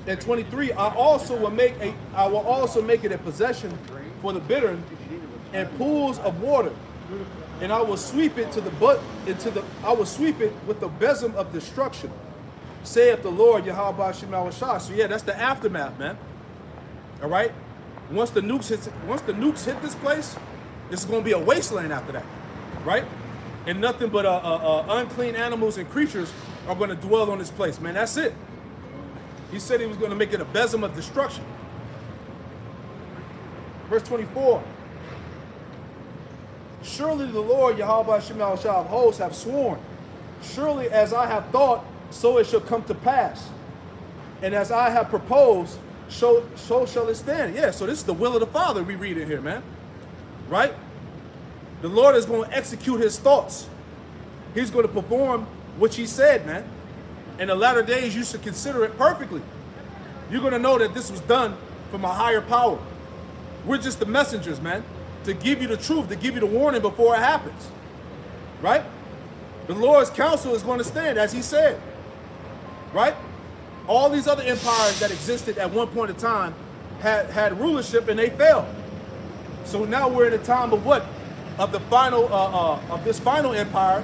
and 23, I will also make it a possession for the bittern and pools of water, and I will sweep it I will sweep it with the besom of destruction, saith the Lord Yahweh Ba'ashem Yahushua. So yeah, that's the aftermath, man. All right. Once the nukes hit this place, this is going to be a wasteland after that, right? And nothing but unclean animals and creatures are going to dwell on this place, man. That's it. He said he was going to make it a besom of destruction. Verse 24. Surely the Lord Yahweh Ba'ashem Yahushua of hosts have sworn, surely as I have thought, so it shall come to pass. And as I have proposed, so shall it stand. Yeah, so this is the will of the Father we read in here, man. Right? The Lord is going to execute his thoughts. He's going to perform what he said, man. In the latter days, you should consider it perfectly. You're going to know that this was done from a higher power. We're just the messengers, man, to give you the truth, to give you the warning before it happens. Right? The Lord's counsel is going to stand, as he said. Right? All these other empires that existed at one point in time had rulership, and they failed. So now we're in a time of what? Of the final, of this final empire,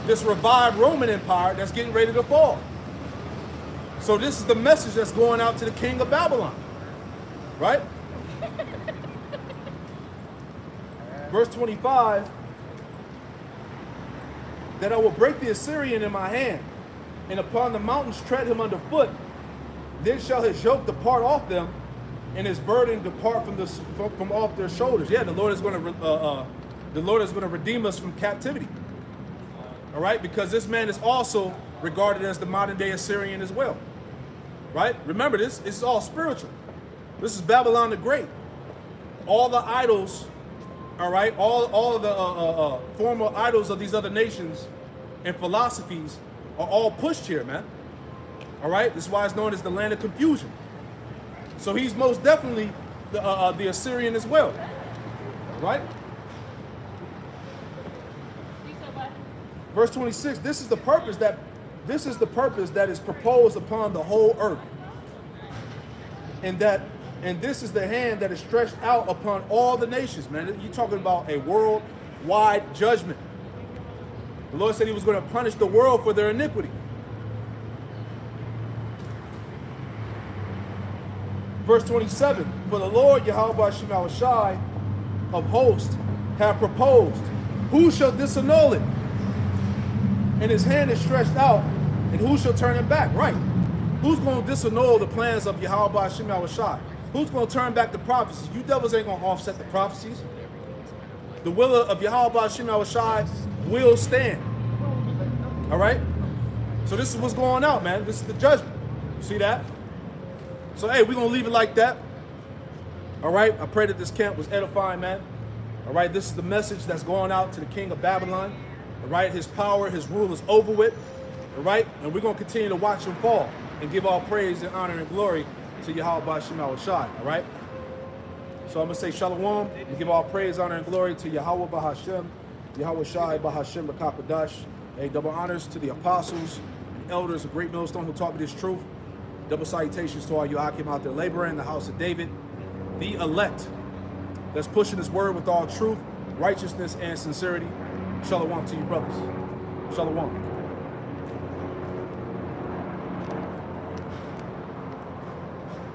this revived Roman Empire that's getting ready to fall. So this is the message that's going out to the king of Babylon, right? Verse 25, that I will break the Assyrian in my hand, and upon the mountains tread him underfoot. Then shall his yoke depart off them, and his burden depart from off their shoulders. Yeah, the Lord is going to redeem us from captivity. All right, because this man is also regarded as the modern day Assyrian as well. Right? Remember, this is all spiritual. This is Babylon the Great. All the idols, all right, all of the former idols of these other nations and philosophies are all pushed here, man. All right, this is why it's known as the land of confusion. So he's most definitely the Assyrian as well, right? Verse 26. This is the purpose that is proposed upon the whole earth, and this is the hand that is stretched out upon all the nations, man. You're talking about a worldwide judgment. The Lord said he was going to punish the world for their iniquity. Verse 27, for the Lord Yahweh Shema Shai of hosts have proposed, who shall disannul it? And his hand is stretched out, and who shall turn it back? Right. Who's going to disannul the plans of Yahweh Shema Shai? Who's going to turn back the prophecies? You devils ain't going to offset the prophecies. The will of Yahweh Shema Shai will stand. All right? So this is what's going out, man. This is the judgment. You see that? So, hey, we're going to leave it like that. All right? I pray that this camp was edifying, man. All right? This is the message that's going out to the king of Babylon. All right? His power, his rule is over with. All right? And we're going to continue to watch him fall and give all praise and honor and glory to Yahweh Shema Shai. All right? So I'm going to say shalom and give all praise, honor, and glory to Yahweh Bahashem, Yahweh Shai Bahashem L'Kakadash. Hey, double honors to the apostles and elders of Great Millstone who taught me this truth. Double salutations to all you Akim out there laboring in the house of David, the elect that's pushing this word with all truth, righteousness, and sincerity. Shalom to you, brothers. Shalom.